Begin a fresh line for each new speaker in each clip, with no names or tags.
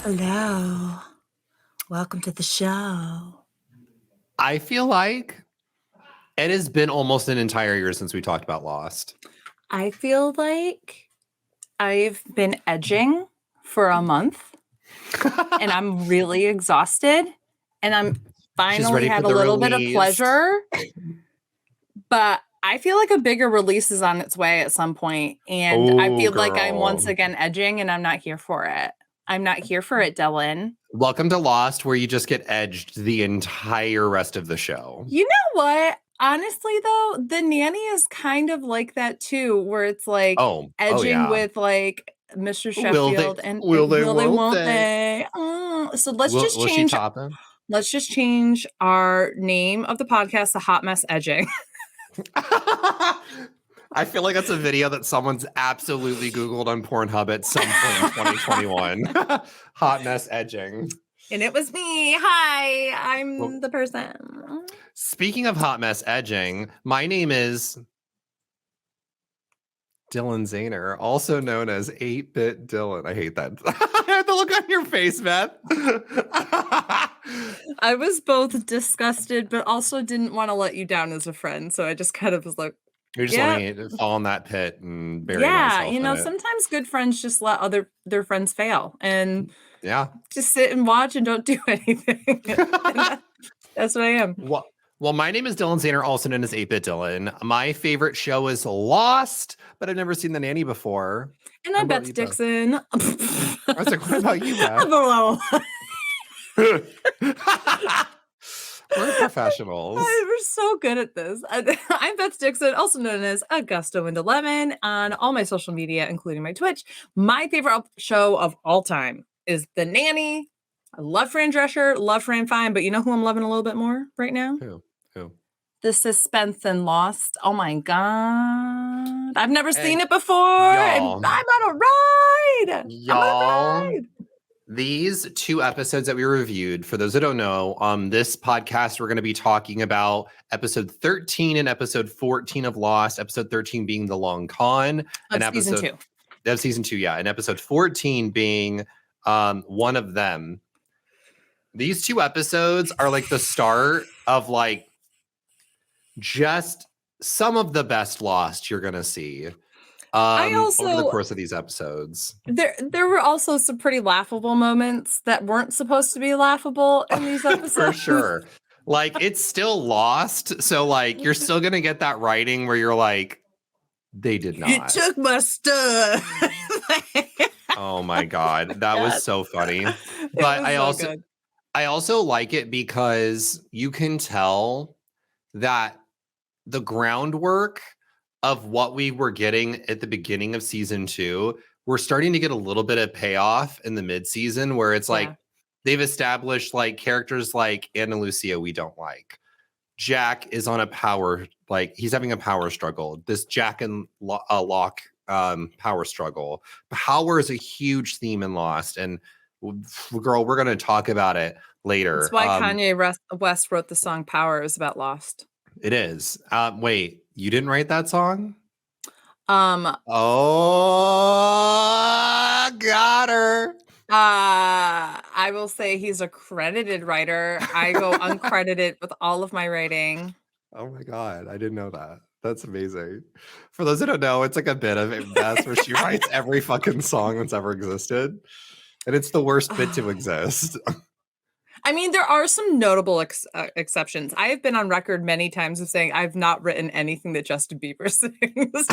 Hello. Welcome to the show.
I feel like it has been almost an entire year since we talked about Lost.
I feel like I've been edging for a month and I'm really exhausted and I'm finally
ready
had
for
a
the
little bit of
release.
pleasure. But I feel like a bigger release is on its way at some point, and I feel like I'm once again edging and I'm not here for it. I'm not here for it, Dylan.
Welcome to Lost, where you just get edged the entire rest of the show.
You know what? Honestly, though, the nanny is kind of like that too, where it's like edging with like Mr. Sheffield and
will they,
won't they? So let's just change. Let's just change our name of the podcast to Hot Mess Edging.
I feel like that's a video that someone's absolutely Googled on Pornhub at some point in 2021. Hot Mess Edging.
And it was me. Hi, I'm the person.
Speaking of Hot Mess Edging, my name is Dylan Zahner, also known as 8-Bit Dylan. I hate that. I had to look on your face, Beth.
I was both disgusted, but also didn't want to let you down as a friend. So I just kind of was like,
you're just letting me fall in that pit and bury myself.
You know, sometimes good friends just let their friends fail and just sit and watch and don't do anything. That's what I am.
Well, my name is Dylan Zahner, also known as 8-Bit Dylan. My favorite show is Lost, but I've never seen The Nanny before.
And I'm Beth Dixon.
I was like, what about you, Beth? We're professionals.
We're so good at this. I'm Beth Dixon, also known as Augusta Winda Lemon on all my social media, including my Twitch. My favorite show of all time is The Nanny. I love Fran Drescher, love Fran Fine, but you know who I'm loving a little bit more right now?
Who?
The Suspense in Lost. Oh my God. I've never seen it before. And I'm on a ride.
Y'all. These 2 episodes that we reviewed, for those that don't know, this podcast, we're going to be talking about episode 13 and episode 14 of Lost. Episode 13 being The Long Con.
Season 2.
Of season 2, yeah. And episode 14 being one of them. These 2 episodes are like the start of like just some of the best Lost you're going to see. Over the course of these episodes,
there were also some pretty laughable moments that weren't supposed to be laughable in these episodes.
For sure. Like, it's still Lost, so like you're still gonna get that writing where you're like, they did not.
You took my stuff.
Oh my God, that was so funny. But I also like it because you can tell that the groundwork of what we were getting at the beginning of season 2, we're starting to get a little bit of payoff in the mid-season where it's like they've established like characters like Ana Lucia we don't like. Jack is on he's having a power struggle. This Jack and Locke power struggle. Power is a huge theme in Lost, and girl, we're going to talk about it later.
That's why Kanye West wrote the song Power is about Lost.
It is. Wait, you didn't write that song? Got her.
I will say he's a credited writer. I go uncredited with all of my writing.
Oh my God, I didn't know that. That's amazing. For those who don't know, it's like a bit of Beth where she writes every fucking song that's ever existed. And it's the worst bit to exist.
I mean, there are some notable exceptions. I have been on record many times of saying I've not written anything that Justin Bieber sings.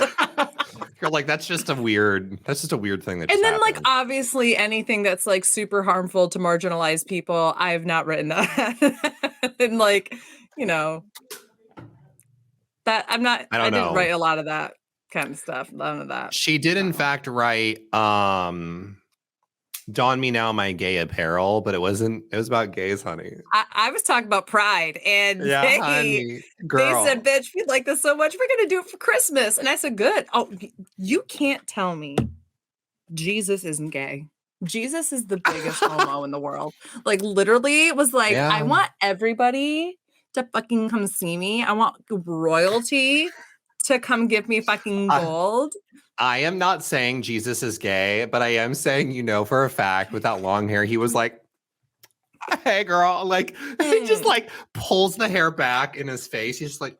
You're like, that's just a weird thing that.
And then,
happened.
like, obviously, anything that's like super harmful to marginalized people, I have not written that. And like, you know, that I didn't write a lot of that kind of stuff. None of that.
She did, in fact, write Don Me Now My Gay Apparel, but it was about gays, honey.
I was talking about Pride, and they said, bitch, we like this so much, we're gonna do it for Christmas. And I said, good. Oh, you can't tell me Jesus isn't gay. Jesus is the biggest homo in the world. Like, literally, it was like, I want everybody to fucking come see me. I want royalty to come give me fucking gold.
I am not saying Jesus is gay, but I am saying, for a fact, with that long hair, he was like, hey, girl. Like, he just like pulls the hair back in his face. He's just like,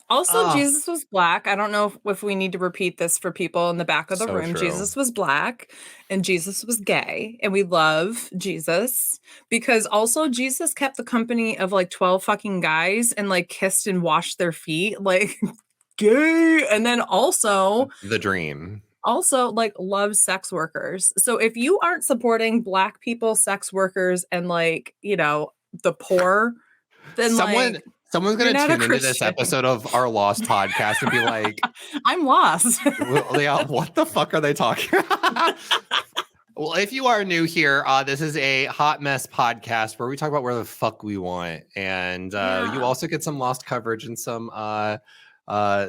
Also, Jesus was black. I don't know if we need to repeat this for people in the back of the room.
True.
Jesus was black and Jesus was gay. And we love Jesus because also Jesus kept the company of like 12 fucking guys and like kissed and washed their feet. Like, gay. And then also
the dream.
Also, like, loves sex workers. So if you aren't supporting black people, sex workers, and like, the poor, then
someone's going to tune into this episode of our Lost podcast and be like,
I'm lost.
What the fuck are they talking about? Well, if you are new here, this is a hot mess podcast where we talk about where the fuck we want. And you also get some Lost coverage and some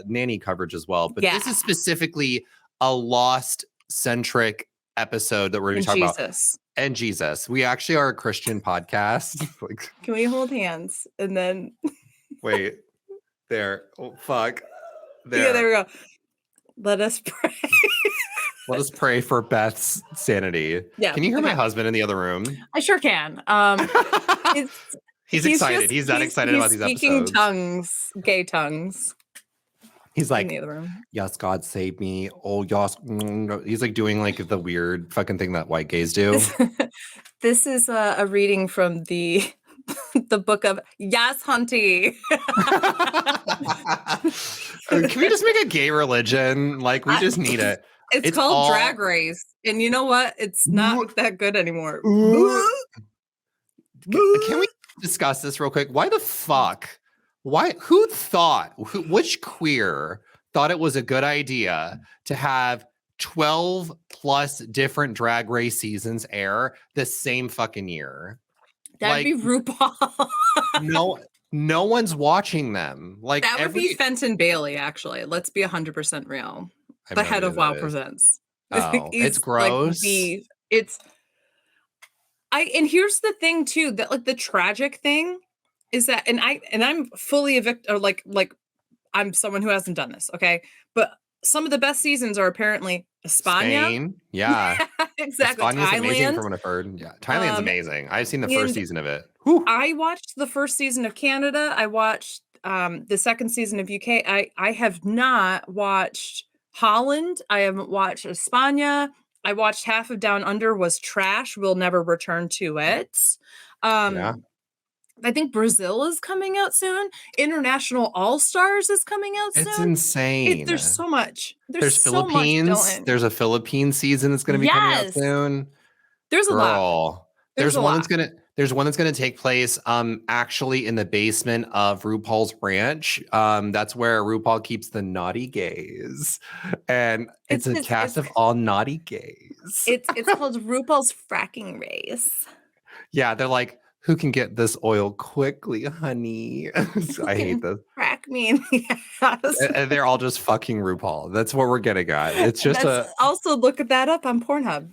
nanny coverage as well. But this is specifically a Lost-centric episode that we're going to talk about. And Jesus. We actually are a Christian podcast.
Can we hold hands? And then...
Wait. There. Oh, fuck. There.
Yeah, there we go. Let us pray.
Let us pray for Beth's sanity. Yeah. Can you hear my husband in the other room?
I sure can.
He's excited. He's that excited about these episodes.
Speaking tongues, gay tongues.
He's like, yes, God save me. Oh, yes. He's like doing like the weird fucking thing that white gays do.
This is a reading from the book of Yes, Hunty.
Can we just make a gay religion? Like, we just need it.
It's called Drag Race. And you know what? It's not that good anymore.
Can we discuss this real quick? Why the fuck? Who thought, which queer thought it was a good idea to have 12 plus different Drag Race seasons air the same fucking year?
That'd be RuPaul.
No one's watching them. Like
that would be Fenton Bailey, actually. Let's be 100% real. The head of WoW Presents.
Oh, it's gross.
Like and here's the thing too, that like the tragic thing is that, and I'm fully a victim, or like I'm someone who hasn't done this, okay? But some of the best seasons are apparently España.
Spain, yeah.
Exactly.
Thailand's amazing from what I've heard. Yeah, Thailand's amazing. I've seen the first season of it. Whew.
I watched the first season of Canada. I watched the second season of UK. I have not watched Holland. I haven't watched España. I watched half of Down Under, was trash. We'll never return to it. I think Brazil is coming out soon. International All-Stars is coming out soon.
It's insane.
There's so much.
There's so Philippines. Much, there's a Philippine season that's going to be coming out soon.
There's a lot.
There's one that's gonna take place actually in the basement of RuPaul's ranch. That's where RuPaul keeps the naughty gays. And it's a cast of all naughty gays.
It's called RuPaul's fracking race.
Yeah, they're like, who can get this oil quickly, honey? I hate this.
Frack me in the ass.
And they're all just fucking RuPaul. That's what we're getting at. It's just
also look that up on Pornhub.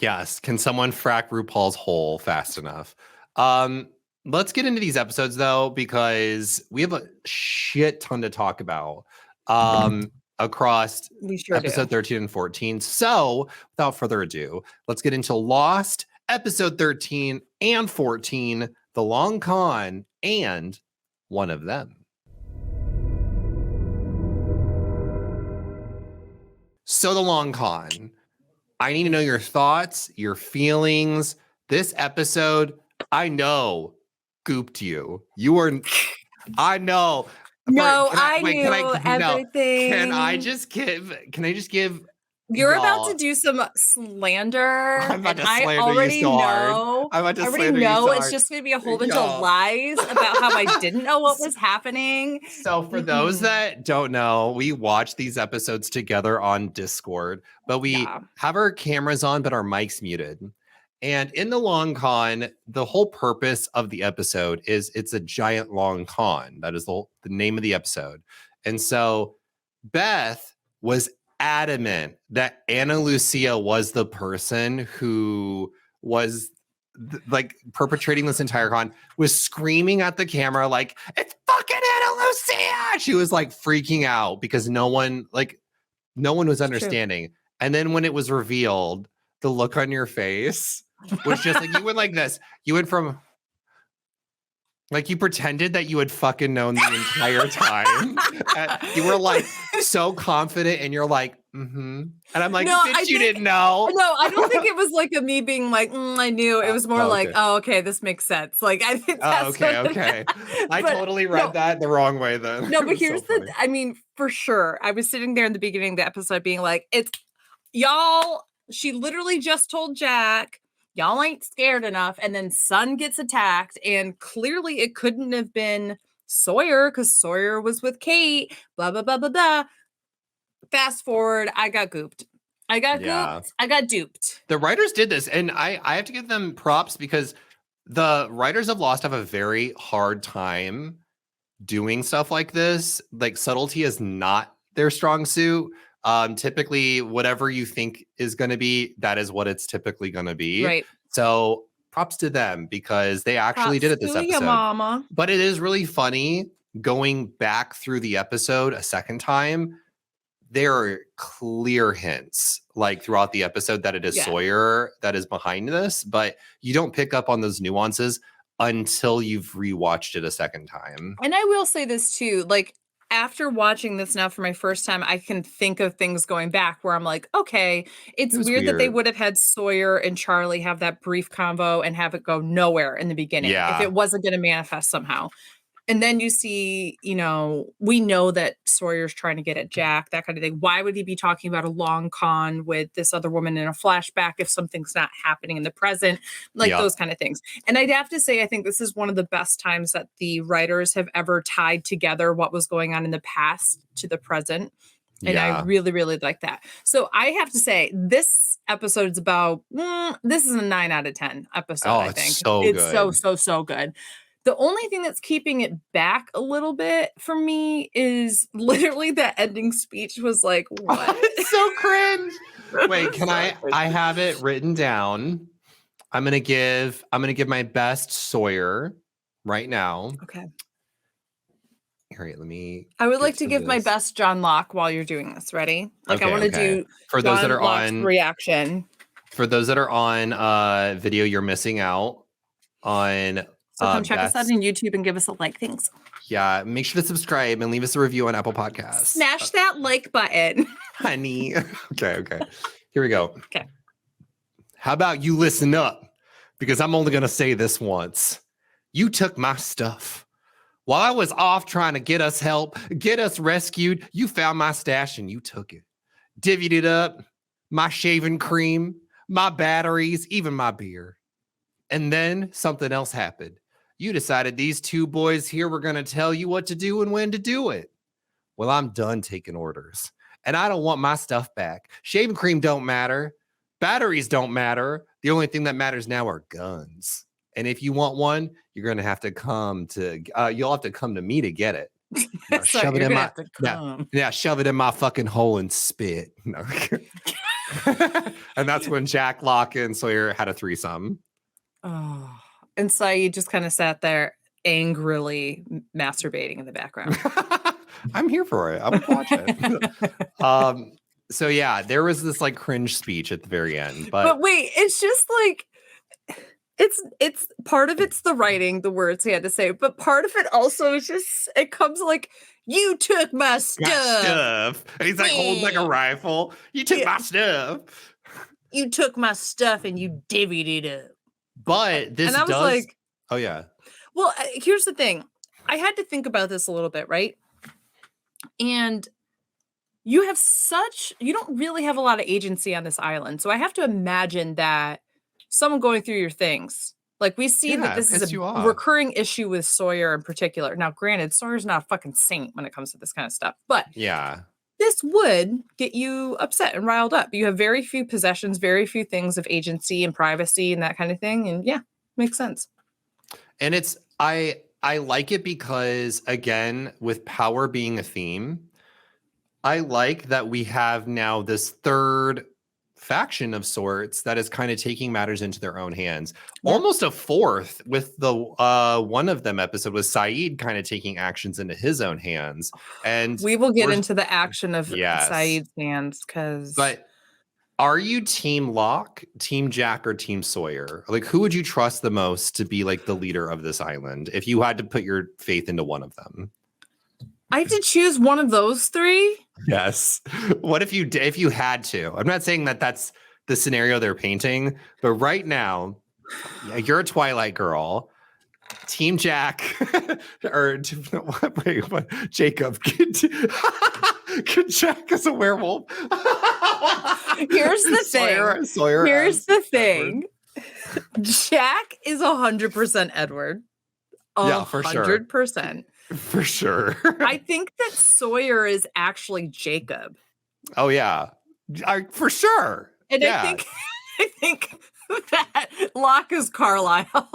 Yes. Can someone frack RuPaul's hole fast enough? Let's get into these episodes though, because we have a shit ton to talk about across episode 13 and 14. So without further ado, let's get into Lost episode 13 and 14, The Long Con, and One of Them. So The Long Con. I need to know your thoughts, your feelings. This episode, I know, gooped you. You were, I know.
No, I knew everything.
Can I just give?
You're about to do some slander.
I'm about to slander you so hard. I'm about to slander you so hard.
It's just going to be a whole bunch of lies about how I didn't know what was happening.
So for those that don't know, we watch these episodes together on Discord, but we have our cameras on, but our mics muted. And in the Long Con, the whole purpose of the episode is it's a giant long con. That is the name of the episode. And so Beth was adamant that Ana Lucia was the person who was like perpetrating this entire con, was screaming at the camera like, it's fucking Ana Lucia. She was like freaking out because no one was understanding. And then when it was revealed, the look on your face was just like, you went like this. You went from like, you pretended that you had fucking known the entire time. You were like so confident, and you're like, mm-hmm. And I'm like, no, you didn't know.
No, I don't think it was like a me being like, I knew. It was more like, okay, this makes sense. Like, I think that's
okay. I totally read that the wrong way then.
No, but here's I mean, for sure. I was sitting there in the beginning of the episode being like, it's y'all, she literally just told Jack, y'all ain't scared enough. And then Sun gets attacked. And clearly it couldn't have been Sawyer because Sawyer was with Kate, blah, blah, blah, blah, blah. Fast forward, I got gooped. I got duped.
The writers did this. And I have to give them props because the writers of Lost have a very hard time doing stuff like this. Like, subtlety is not their strong suit. Typically whatever you think is going to be, that is what it's typically going to be.
Right.
So props to them because they actually did it this episode.
Mama.
But it is really funny going back through the episode a second time. There are clear hints like throughout the episode that it is Sawyer that is behind this, but you don't pick up on those nuances until you've rewatched it a second time.
And I will say this too, like, after watching this now for my first time, I can think of things going back where I'm like, okay, it's weird that they would have had Sawyer and Charlie have that brief convo and have it go nowhere in the beginning if it wasn't going to manifest somehow. And then you see, we know that Sawyer's trying to get at Jack, that kind of thing. Why would he be talking about a long con with this other woman in a flashback if something's not happening in the present? Like those kind of things. And I'd have to say, I think this is one of the best times that the writers have ever tied together what was going on in the past to the present. And I really, really like that. So I have to say, this episode is about, this is a 9 out of 10 episode, I think. It's so good. The only thing that's keeping it back a little bit for me is literally that ending speech was like, what?
So cringe. Wait, can I have it written down. I'm going to give my best Sawyer right now.
Okay.
All right,
I would like to give my best John Locke while you're doing this. Ready? Like, I want to do
for those that are
Locke's on reaction.
For those that are on video, you're missing out on.
So come check us out on YouTube and give us a like. Thanks.
Yeah, make sure to subscribe and leave us a review on Apple Podcasts.
Smash that like button.
Honey. Okay. Here we go.
Okay.
How about you listen up? Because I'm only going to say this once. You took my stuff. While I was off trying to get us help, get us rescued, you found my stash and you took it. Divvied it up. My shaving cream, my batteries, even my beer. And then something else happened. You decided these two boys here were going to tell you what to do and when to do it. Well, I'm done taking orders. And I don't want my stuff back. Shaving cream don't matter. Batteries don't matter. The only thing that matters now are guns. And if you want one, you're going to have to you'll have to come to me to get it. Shove it in my shove it in my fucking hole and spit. No. And that's when Jack, Locke, and Sawyer had a threesome.
Oh. And Saeed just kind of sat there angrily masturbating in the background.
I'm here for it. I would watch it. So yeah, there was this like cringe speech at the very end.
But wait, it's just like it's part of it's the writing, the words he had to say, but part of it also is just it comes like, you took my stuff.
And he's like holding like a rifle. You took my stuff.
You took my stuff and you divvied it up.
But this
was like,
oh yeah.
Well, here's the thing. I had to think about this a little bit, right? And you don't really have a lot of agency on this island. So I have to imagine that someone going through your things, like we see that this is a recurring issue with Sawyer in particular. Now, granted, Sawyer's not a fucking saint when it comes to this kind of stuff, but this would get you upset and riled up. You have very few possessions, very few things of agency and privacy and that kind of thing. And yeah, makes sense.
And I like it because, again, with power being a theme, I like that we have now this third faction of sorts that is kind of taking matters into their own hands. Yep. Almost a fourth with the one of them episode was Saeed kind of taking actions into his own hands. And
we will get into the action of Saeed's hands
But are you Team Locke, Team Jack, or Team Sawyer? Like, who would you trust the most to be like the leader of this island if you had to put your faith into one of them?
I have to choose one of those three?
Yes. What if you had to? I'm not saying that that's the scenario they're painting, but right now, you're a Twilight girl. Team Jack or wait, what? Jacob. Jack is a werewolf.
Here's the thing.
Sawyer
Here's the thing. Jack is 100% Edward.
Yeah, for sure.
100%.
For sure.
I think that Sawyer is actually Jacob.
Oh yeah, for sure.
And I think that Locke is Carlisle.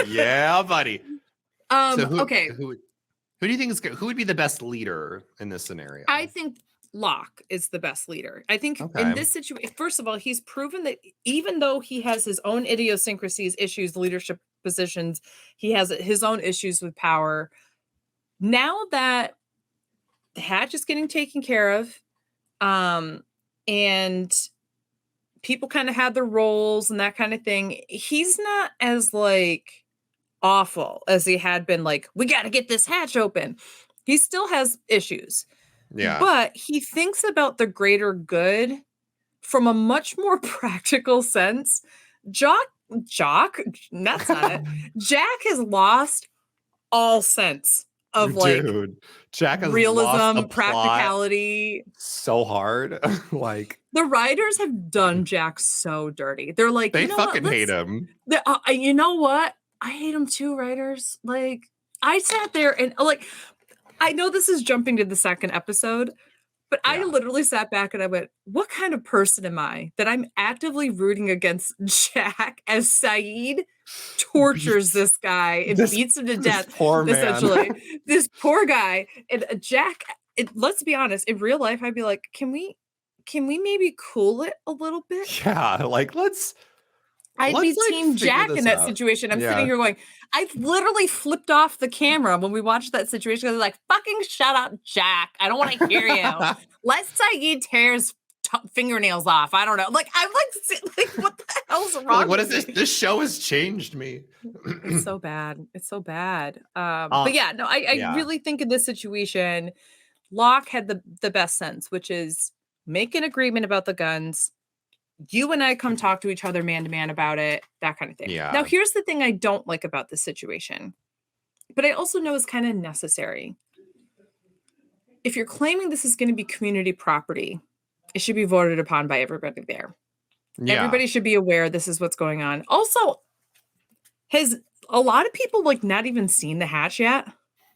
Yeah, buddy.
So okay.
Who do you think who would be the best leader in this scenario?
I think Locke is the best leader. I think in this situation, first of all, he's proven that even though he has his own idiosyncrasies, issues, leadership positions, he has his own issues with power. Now that the hatch is getting taken care of, and people kind of had their roles and that kind of thing, he's not as like awful as he had been. Like, we got to get this hatch open. He still has issues.
Yeah.
But he thinks about the greater good from a much more practical sense. That's not it. Jack has lost all sense of
Jack has
realism, practicality.
So hard. Like,
the writers have done Jack so dirty. They're like,
they fucking hate him.
You know what? I hate him too, writers. Like, I sat there and like, I know this is jumping to the second episode, but I literally sat back and I went, what kind of person am I that I'm actively rooting against Jack as Saeed tortures this guy and beats him to death?
This poor man.
Essentially. This poor guy. And Jack, let's be honest, in real life, I'd be like, can we maybe cool it a little bit?
Yeah, like
I'd be Team Jack in that situation. I'm sitting here going, I've literally flipped off the camera when we watched that situation. I was like, fucking shut up, Jack. I don't want to hear you. Let Saeed tear his fingernails off. I don't know. Like, I'm like what the hell's wrong?
Like, what is this? This show has changed me.
It's so bad. It's so bad. But yeah, no, I really think in this situation, Locke had the best sense, which is make an agreement about the guns. You and I come talk to each other man to man about it, that kind of thing.
Yeah.
Now, here's the thing I don't like about this situation, but I also know is kind of necessary. If you're claiming this is going to be community property, it should be voted upon by everybody there. Yeah. Everybody should be aware this is what's going on. Also, has a lot of people like not even seen the hatch yet?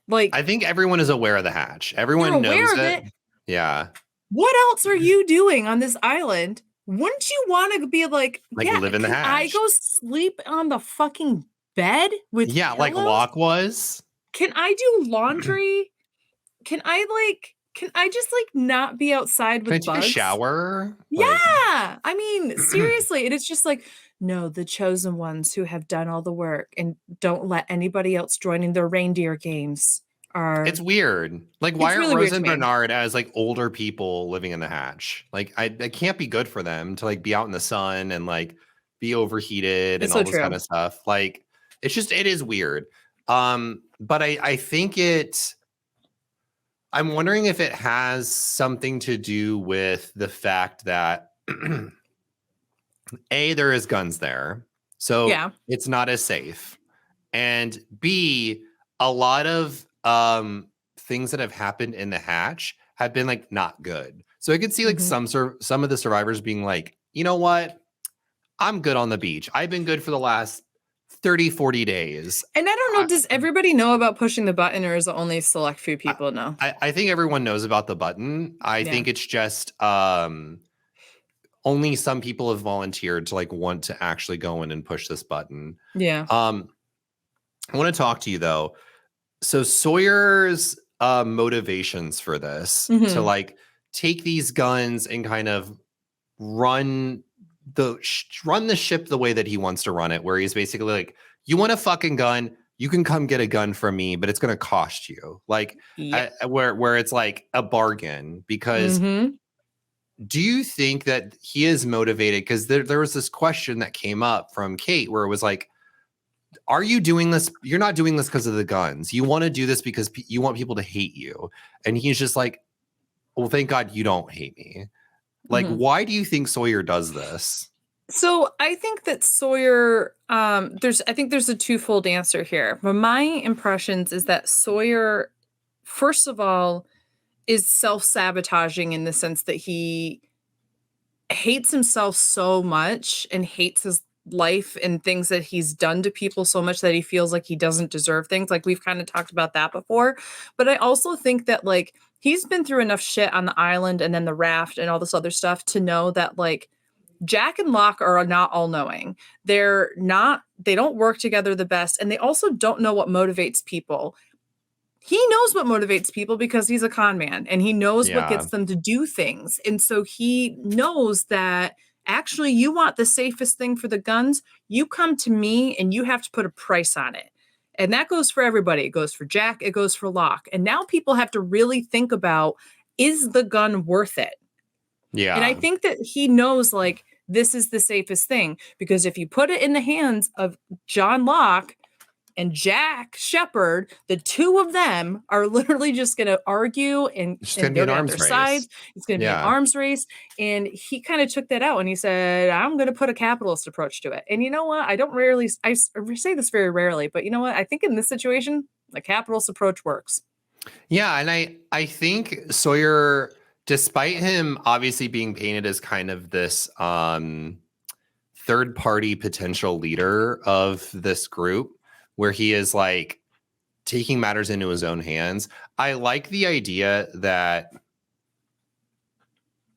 Like,
I think everyone is aware of the hatch. Everyone knows it. Yeah.
What else are you doing on this island? Wouldn't you want to be like
live in the hatch?
I go sleep on the fucking bed with pillows?
Like Locke was.
Can I do laundry? Can I just not be outside with bugs?
Can I take a shower?
Yeah. I mean, seriously. And it's just like, no, the chosen ones who have done all the work and don't let anybody else join in their reindeer games.
It's weird. Like, why are Rose and Bernard as like older people living in the hatch? Like, it can't be good for them to like be out in the sun and like be overheated and all this kind of stuff. Like, it is weird. But I think I'm wondering if it has something to do with the fact that A, there is guns there. So it's not as safe. And B, a lot of things that have happened in the hatch have been like not good. So I could see like some of the survivors being like, you know what? I'm good on the beach. I've been good for the last 30, 40 days.
And I don't know, does everybody know about pushing the button, or is it only select few people know?
I think everyone knows about the button. I think it's just only some people have volunteered to like want to actually go in and push this button.
Yeah.
I want to talk to you though. So Sawyer's motivations for this to like take these guns and kind of run the ship the way that he wants to run it, where he's basically like, you want a fucking gun, you can come get a gun from me, but it's going to cost you. Like, where it's like a bargain. Because do you think that he is motivated? Because there was this question that came up from Kate where it was like, are you doing this? You're not doing this because of the guns. You want to do this because you want people to hate you. And he's just like, well, thank God you don't hate me. Like, why do you think Sawyer does this?
So I think that Sawyer, I think there's a twofold answer here. But my impressions is that Sawyer, first of all, is self-sabotaging in the sense that he hates himself so much and hates his life and things that he's done to people so much that he feels like he doesn't deserve things. Like, we've kind of talked about that before. But I also think that, like, he's been through enough shit on the island and then the raft and all this other stuff to know that, like, Jack and Locke are not all-knowing. They don't work together the best, and they also don't know what motivates people. He knows what motivates people because he's a con man, and he knows what gets them to do things. And so he knows that, actually, you want the safest thing for the guns, you come to me and you have to put a price on it. And that goes for everybody. It goes for Jack, it goes for Locke. And now people have to really think about, is the gun worth it?
Yeah.
And I think that he knows, like, this is the safest thing, because if you put it in the hands of John Locke and Jack Shepard, the two of them are literally just going to argue, and they're going to have their sides. It's going to be an arms race. And he kind of took that out and he said, I'm going to put a capitalist approach to it. And you know what? I say this very rarely, but you know what? I think in this situation, the capitalist approach works.
Yeah. And I think Sawyer, despite him obviously being painted as kind of this third party potential leader of this group, where he is like taking matters into his own hands, I like the idea that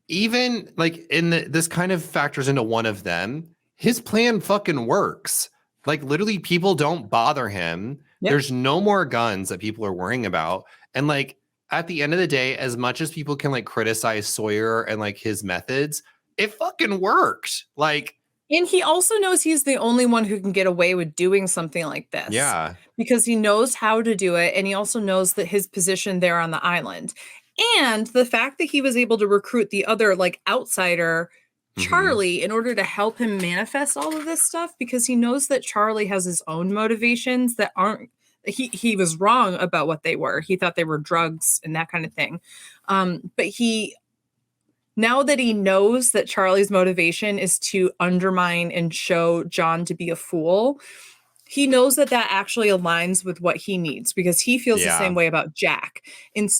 even like this kind of factors into one of them. His plan fucking works. Like, literally, people don't bother him. Yep. There's no more guns that people are worrying about. And like, at the end of the day, as much as people can like criticize Sawyer and like his methods, it fucking worked. Like,
and he also knows he's the only one who can get away with doing something like this.
Yeah.
Because he knows how to do it. And he also knows that his position there on the island. And the fact that he was able to recruit the other, like, outsider, Charlie, in order to help him manifest all of this stuff, because he knows that Charlie has his own motivations that aren't, he was wrong about what they were. He thought they were drugs and that kind of thing. But now that he knows that Charlie's motivation is to undermine and show John to be a fool, he knows that that actually aligns with what he needs, because he feels the same way about Jack. And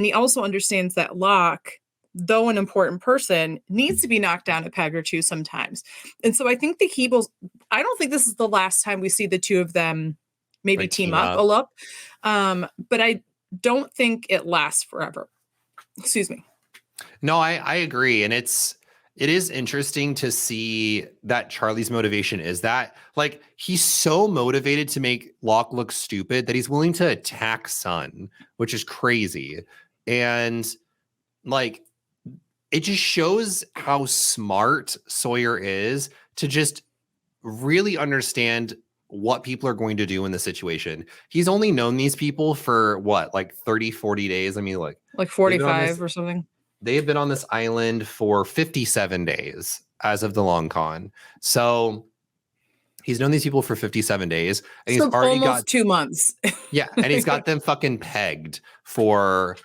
he also understands that Locke, though an important person, needs to be knocked down a peg or two sometimes. And so I think that I don't think this is the last time we see the two of them maybe like team up. But I don't think it lasts forever. Excuse me.
No, I agree. And it is interesting to see that Charlie's motivation is that, like, he's so motivated to make Locke look stupid that he's willing to attack Sun, which is crazy. And like, it just shows how smart Sawyer is to just really understand what people are going to do in the situation. He's only known these people for what, like 30, 40 days? I mean, like
45 or something.
They have been on this island for 57 days as of the long con. So he's known these people for 57 days. And
so
he's already
got 2 months.
Yeah. And he's got them fucking pegged for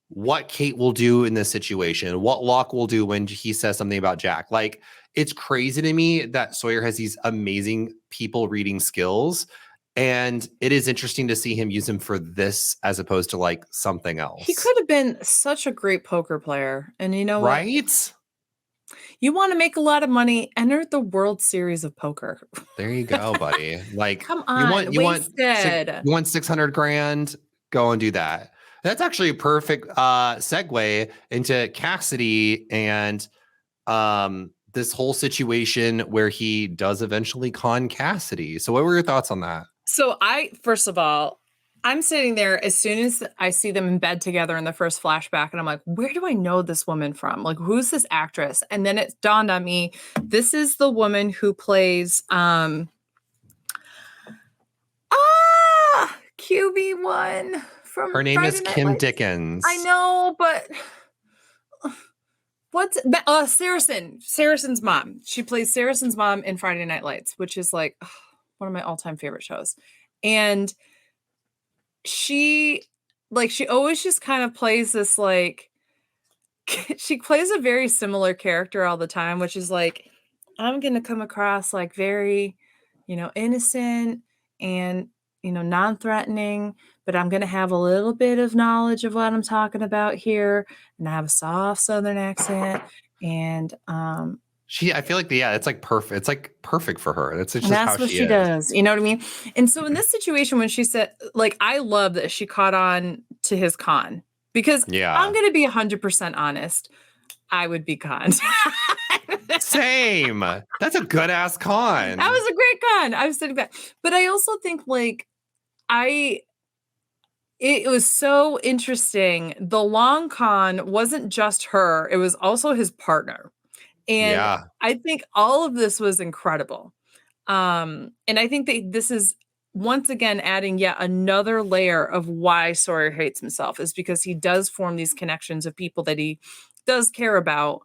what Kate will do in this situation, what Locke will do when he says something about Jack. Like, it's crazy to me that Sawyer has these amazing people reading skills. And it is interesting to see him use them for this as opposed to like something else.
He could have been such a great poker player. And you know what?
Right?
You want to make a lot of money, enter the World Series of Poker.
There you go, buddy. Like,
come on, you
want 600 grand, go and do that. That's actually a perfect segue into Cassidy and this whole situation where he does eventually con Cassidy. So what were your thoughts on that?
So first of all, I'm sitting there as soon as I see them in bed together in the first flashback, and I'm like, where do I know this woman from? Like, who's this actress? And then it dawned on me, this is the woman who plays QB1 from
Her name
Friday
is
Night
Kim
Lights.
Dickens.
I know, but what's Saracen's mom. She plays Saracen's mom in Friday Night Lights, which is like one of my all-time favorite shows. And she always just kind of plays this like she plays a very similar character all the time, which is like, I'm going to come across like very, innocent and, non-threatening, but I'm going to have a little bit of knowledge of what I'm talking about here. And I have a soft Southern accent. And,
I feel like, it's like perfect. It's like perfect for her. That's just
that's
how
what she does. You know what I mean? And so in this situation, when she said, like, I love that she caught on to his con, because I'm going to be 100% honest. I would be conned.
Same. That's a good ass con.
That was a great con. I was sitting back. But I also think it was so interesting. The long con wasn't just her. It was also his partner. And I think all of this was incredible. And I think that this is once again adding yet another layer of why Sawyer hates himself, is because he does form these connections of people that he does care about.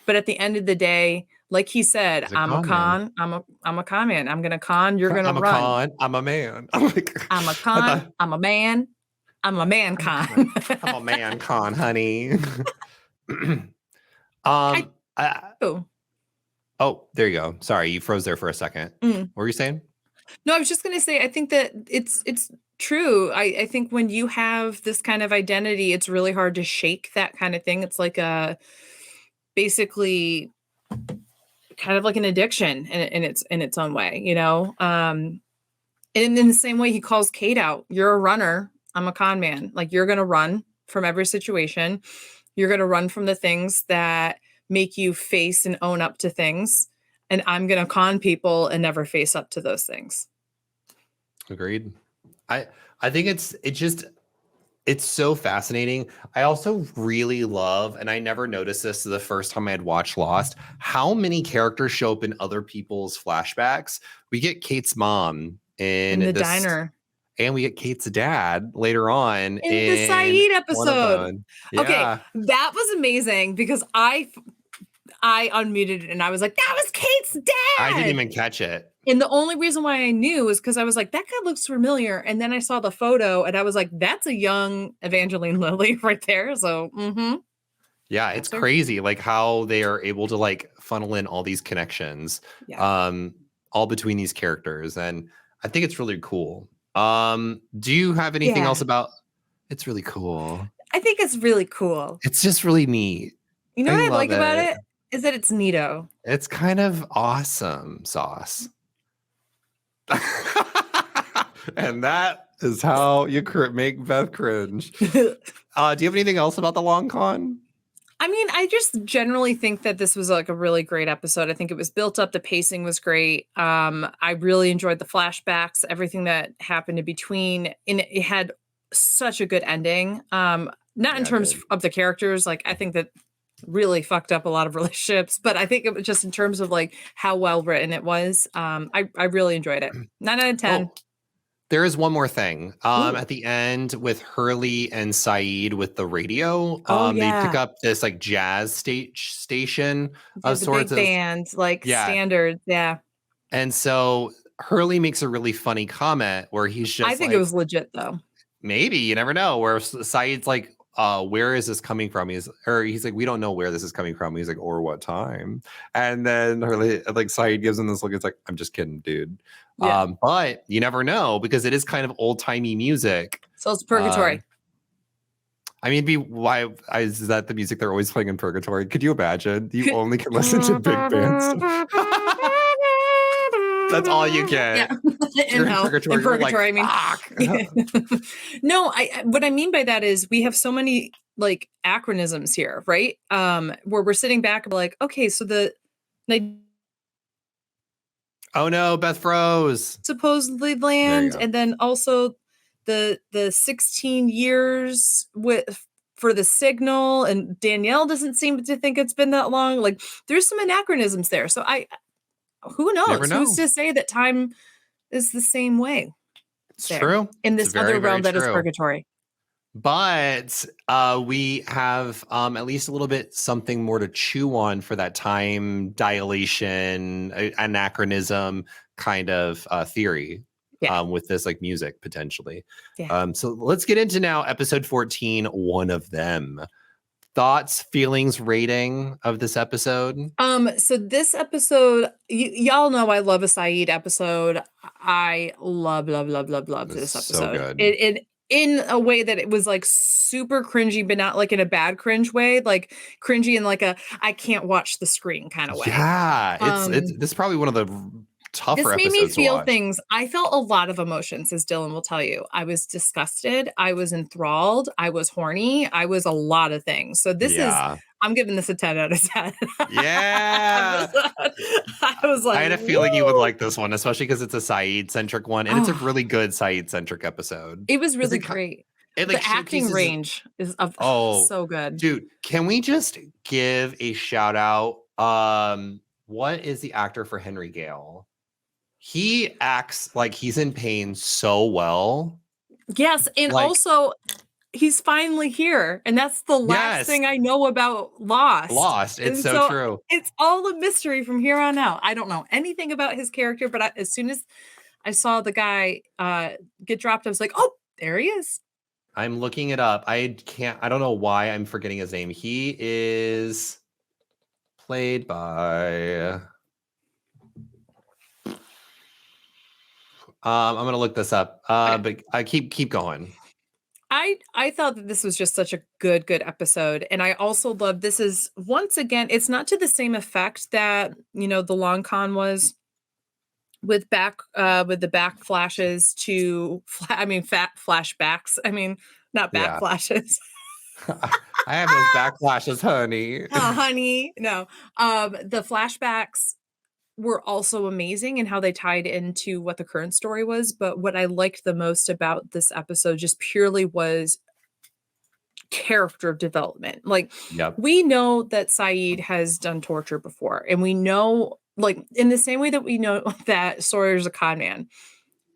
But at the end of the day, like he said, I'm a con. I'm a con man. I'm gonna con. You're gonna run.
I'm a con. I'm a man.
I'm a con. I'm a man. I'm a man con.
I'm a man con, honey. Oh, there you go. Sorry, you froze there for a second. What were you saying?
No, I was just going to say, I think that it's true. I think when you have this kind of identity, it's really hard to shake that kind of thing. It's like basically kind of like an addiction in its own way, and in the same way he calls Kate out, you're a runner. I'm a con man. Like, you're going to run from every situation. You're going to run from the things that make you face and own up to things. And I'm going to con people and never face up to those things.
Agreed. I think it's so fascinating. I also really love, and I never noticed this the first time I had watched Lost, how many characters show up in other people's flashbacks. We get Kate's mom in
the diner.
And we get Kate's dad later on
in the Saeed episode. Yeah. Okay, that was amazing because I unmuted it and I was like, that was Kate's dad.
I didn't even catch it.
And the only reason why I knew is because I was like, that guy looks familiar. And then I saw the photo and I was like, that's a young Evangeline Lilly right there. So,
yeah, it's crazy like how they are able to like funnel in all these connections, all between these characters. And I think it's really cool. Do you have anything else about? It's really cool.
I think it's really cool.
It's just really neat.
You know what I like about it is that it's neato.
It's kind of awesome sauce. And that is how you make Beth cringe. Do you have anything else about the long con?
I mean, I just generally think that this was like a really great episode. I think it was built up. The pacing was great. I really enjoyed the flashbacks, everything that happened in between. And it had such a good ending. Not in terms of the characters. Like, I think that really fucked up a lot of relationships, but I think it was just in terms of like how well written it was. I really enjoyed it. 9 out of 10.
Oh, there is one more thing. At the end with Hurley and Saeed with the radio, they pick up this like jazz station of sorts
big band, like standards. Yeah.
And so Hurley makes a really funny comment where he's just,
I think it was legit though.
Maybe, you never know, where Saeed's like, where is this coming from? He's like, we don't know where this is coming from. He's like, or what time? And then like Saeed gives him this look. It's like, I'm just kidding, dude. Yeah. But you never know because it is kind of old timey music.
So it's purgatory.
I mean, is that the music they're always playing in purgatory? Could you imagine? You only can listen to big bands. That's all you get.
Yeah. In purgatory. Like, I mean, no, what I mean by that is we have so many like acronyms here, right? Where we're sitting back and we're like, okay, so
oh no, Beth froze.
Supposedly land, and then also the 16 years for the signal, and Danielle doesn't seem to think it's been that long. Like, there's some anachronisms there. So who knows? Who's to say that time is the same way?
It's true.
In this other realm that is purgatory.
But we have at least a little bit something more to chew on for that time dilation, anachronism kind of theory with this like music potentially.
Yeah.
So let's get into now episode 14, One of Them. Thoughts, feelings, rating of this episode?
So this episode, y'all know I love a Saeed episode. I love this episode.
So good.
It in a way that it was like super cringy, but not like in a bad cringe way, like cringy in like a I can't watch the screen kind of way.
Yeah, it's this is probably one of the tougher
this made
episodes
me feel
to watch.
Things. I felt a lot of emotions, as Dylan will tell you. I was disgusted. I was enthralled. I was horny. I was a lot of things. So this is, I'm giving this a 10 out of 10.
Yeah.
I was like,
I had a feeling you would like this one, especially because it's a Saeed-centric one. And it's a really good Saeed-centric episode.
It was really great. The acting range is so good.
Dude, can we just give a shout out? What is the actor for Henry Gale? He acts like he's in pain so well.
Yes, and also he's finally here, and that's the last thing I know about Lost.
It's so true.
It's all a mystery from here on out. I don't know anything about his character, but as soon as I saw the guy get dropped, I was like, oh, there he is.
I'm looking it up. I don't know why I'm forgetting his name. He is played by... I'm gonna look this up. But I keep going.
I thought that this was just such a good episode, and I also love this is once again it's not to the same effect that the long con was with the back flashes to flashbacks. I mean not back flashes.
I have those back flashes, honey.
Honey, no. The flashbacks were also amazing in how they tied into what the current story was. But what I liked the most about this episode just purely was character development. Like, we know that Saeed has done torture before, and we know, like, in the same way that we know that Sawyer's a con man.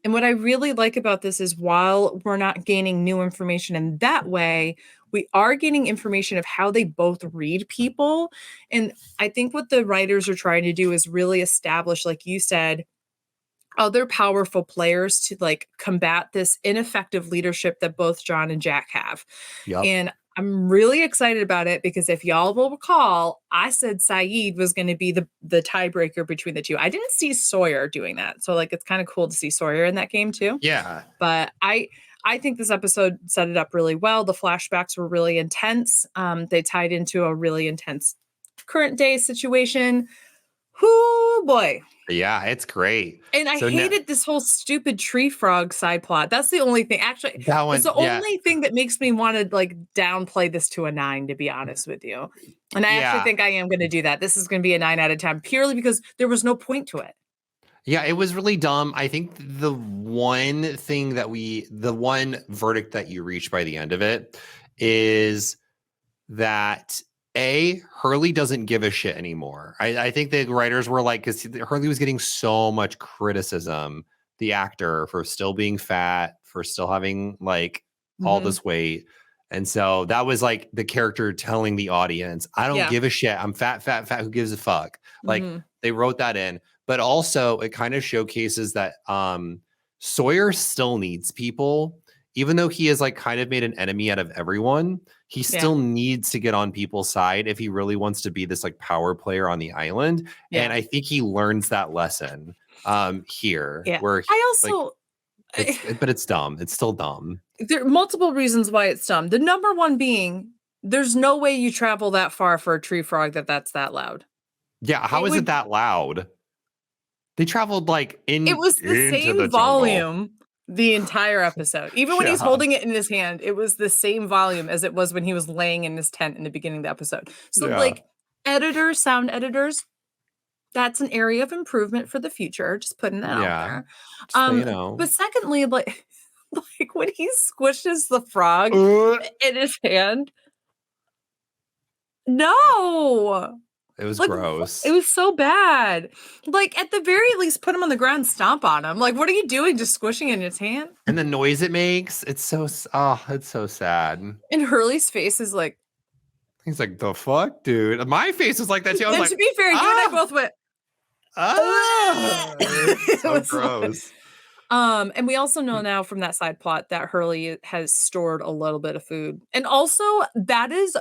And what I really like about this is while we're not gaining new information in that way, we are gaining information of how they both read people. And I think what the writers are trying to do is really establish, like you said, other powerful players to like combat this ineffective leadership that both John and Jack have. And I'm really excited about it because if y'all will recall, I said Saeed was going to be the tiebreaker between the two. I didn't see Sawyer doing that. So like, it's kind of cool to see Sawyer in that game too.
Yeah.
But I think this episode set it up really well. The flashbacks were really intense. They tied into a really intense current day situation. Whoo boy.
Yeah, it's great.
And I hated this whole stupid tree frog side plot. That's the only thing. Actually, it's the only thing that makes me want to like downplay this to a 9, to be honest with you. And I actually think I am going to do that. This is going to be a 9 out of 10 purely because there was no point to it.
Yeah, it was really dumb. I think the one verdict that you reach by the end of it is that Hurley doesn't give a shit anymore. I think the writers were like, because Hurley was getting so much criticism, the actor, for still being fat, for still having like all this weight. And so that was like the character telling the audience, I don't give a shit. I'm fat. Who gives a fuck? Like they wrote that in. But also it kind of showcases that Sawyer still needs people. Even though he has like kind of made an enemy out of everyone, he still needs to get on people's side if he really wants to be this like power player on the island. And I think he learns that lesson here.
Yeah.
Where
I also,
but it's dumb. It's still dumb.
There are multiple reasons why it's dumb. The number one being, there's no way you travel that far for a tree frog that's that loud.
Yeah. How is it that loud? They traveled like
it was the same volume the entire episode. Even when he's holding it in his hand, it was the same volume as it was when he was laying in his tent in the beginning of the episode. So like sound editors, that's an area of improvement for the future. Just putting that out there.
So,
But secondly, like Like when he squishes the frog in his hand. No.
It was
like,
gross.
It was so bad. Like, at the very least, put him on the ground and stomp on him. Like, what are you doing? Just squishing in his hand?
And the noise it makes, it's so sad.
And Hurley's face is like...
He's like, the fuck, dude? My face was like that too. I was like,
to be fair, you and I both went...
It's so gross.
And we also know now from that side plot that Hurley has stored a little bit of food. And also, that is...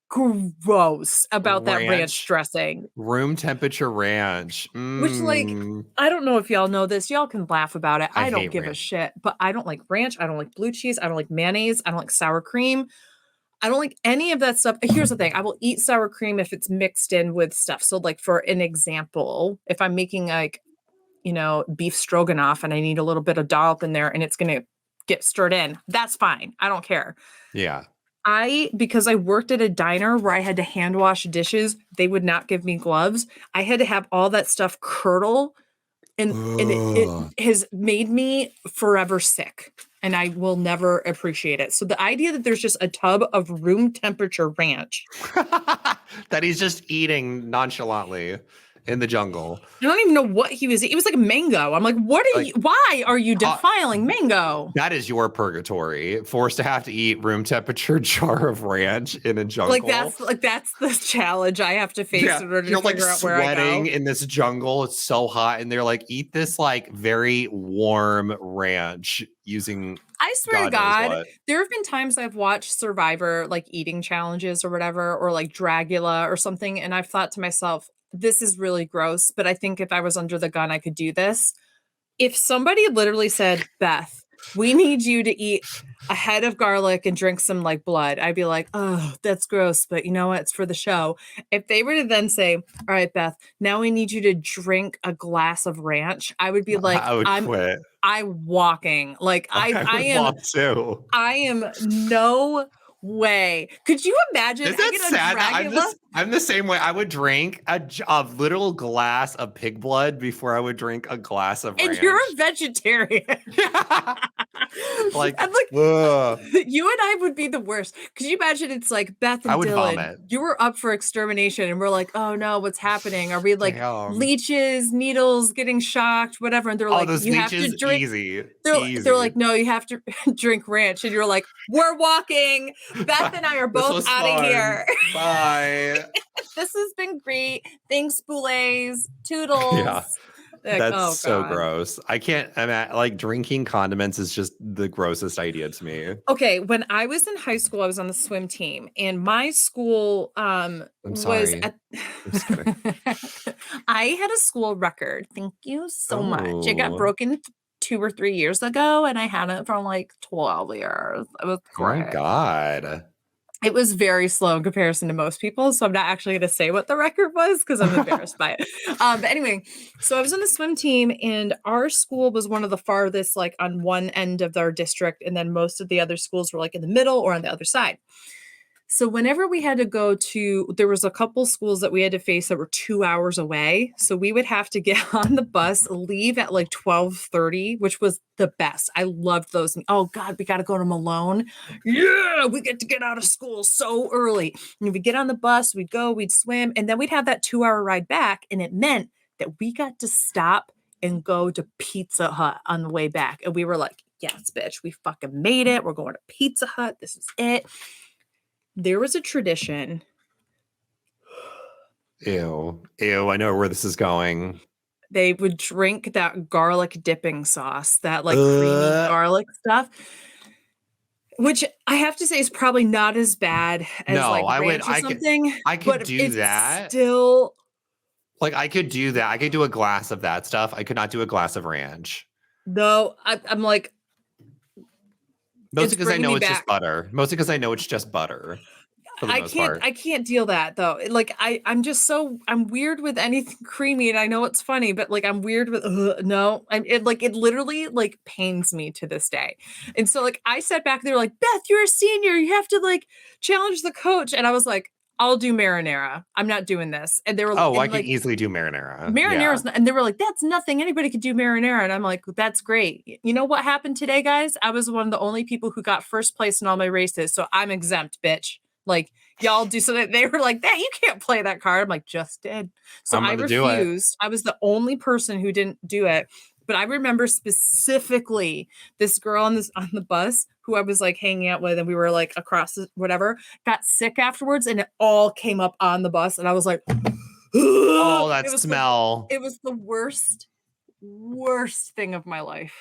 gross about that ranch dressing.
Room temperature ranch.
Which, like, I don't know if y'all know this. Y'all can laugh about it. I don't give a shit. But I don't like ranch. I don't like blue cheese. I don't like mayonnaise. I don't like sour cream. I don't like any of that stuff. Here's the thing. I will eat sour cream if it's mixed in with stuff. So, like, for an example, if I'm making, like, you know, beef stroganoff and I need a little bit of dollop in there and it's going to get stirred in, that's fine. I don't care.
Yeah.
Because I worked at a diner where I had to hand wash dishes, they would not give me gloves. I had to have all that stuff curdle, and it has made me forever sick, and I will never appreciate it. So the idea that there's just a tub of room temperature ranch
that he's just eating nonchalantly in the jungle.
I don't even know what he was eating. It was like a mango. I'm like, why are you defiling mango?
That is your purgatory. Forced to have to eat room temperature jar of ranch in a jungle.
That's the challenge I have to face in order to figure out where I go. You're
sweating in this jungle. It's so hot. And they're like, eat this like very warm ranch using...
I swear to God, there have been times I've watched Survivor, like eating challenges or whatever, or like Dragula or something. And I've thought to myself, this is really gross, but I think if I was under the gun, I could do this. If somebody literally said, Beth, we need you to eat a head of garlic and drink some like blood, I'd be like, oh, that's gross, but you know what? It's for the show. If they were to then say, all right, Beth, now we need you to drink a glass of ranch, I would be like,
I would quit.
I'm walking. Like I am
walk too.
I am no way. Could you imagine?
Is that sad? I'm the same way. I would drink a little glass of pig blood before I would drink a glass of ranch.
And you're a vegetarian.
Yeah. Like,
I'm like, you and I would be the worst. Could you imagine? It's like Beth and Dylan.
Vomit.
You were up for extermination, and we're like, oh no, what's happening? Are we like leeches, needles, getting shocked, whatever? And they're like,
those
you have to drink.
Easy.
They're like, no, you have to drink ranch, and you're like, we're walking. Beth and I are both out of here.
Bye.
This has been great. Thanks, Boulets. Toodles.
Yeah. That's so gross. I can't like drinking condiments is just the grossest idea to me.
Okay, when I was in high school, I was on the swim team, and my school was at I had a school record. Thank you so much. It got broken 2 or 3 years ago, and I had it for like 12 years. It was great.
Oh my God.
It was very slow in comparison to most people, so I'm not actually going to say what the record was because I'm embarrassed by it. But anyway, so I was on the swim team, and our school was one of the farthest, like on one end of our district, and then most of the other schools were like in the middle or on the other side. So whenever we had to go to, there was a couple schools that we had to face that were 2 hours away. So we would have to get on the bus, leave at like 12:30, which was the best. I loved those. Oh God, we got to go to Malone. Yeah, we get to get out of school so early. And we'd get on the bus, we'd go, we'd swim, and then we'd have that 2-hour ride back. And it meant that we got to stop and go to Pizza Hut on the way back. And we were like, yes, bitch, we fucking made it. We're going to Pizza Hut. This is it. There was a tradition.
Ew. I know where this is going.
They would drink that garlic dipping sauce, that like creamy garlic stuff, which I have to say is probably not as bad as ranch or something.
I could do that.
Still,
like I could do that. I could do a glass of that stuff. I could not do a glass of ranch.
No, I'm like.
Mostly because I know it's just butter. Mostly because I know it's just butter.
I can't deal that though. Like I'm weird with anything creamy, and I know it's funny, but like I'm weird with no. It literally like pains me to this day. And so like I sat back there like, Beth, you're a senior. You have to like challenge the coach. And I was like, I'll do marinara. I'm not doing this. And they were
oh, I can easily do marinara.
Marinara's not, and they were like, that's nothing. Anybody could do marinara. And I'm like, that's great. You know what happened today, guys? I was one of the only people who got first place in all my races. So I'm exempt, bitch. Like, y'all do something. They were like, that you can't play that card. I'm like, just did. So I refused. I was the only person who didn't do it. But I remember specifically this girl on the bus who I was like hanging out with, and we were like across whatever, got sick afterwards, and it all came up on the bus, and I was like,
oh, that smell!
It was the worst thing of my life.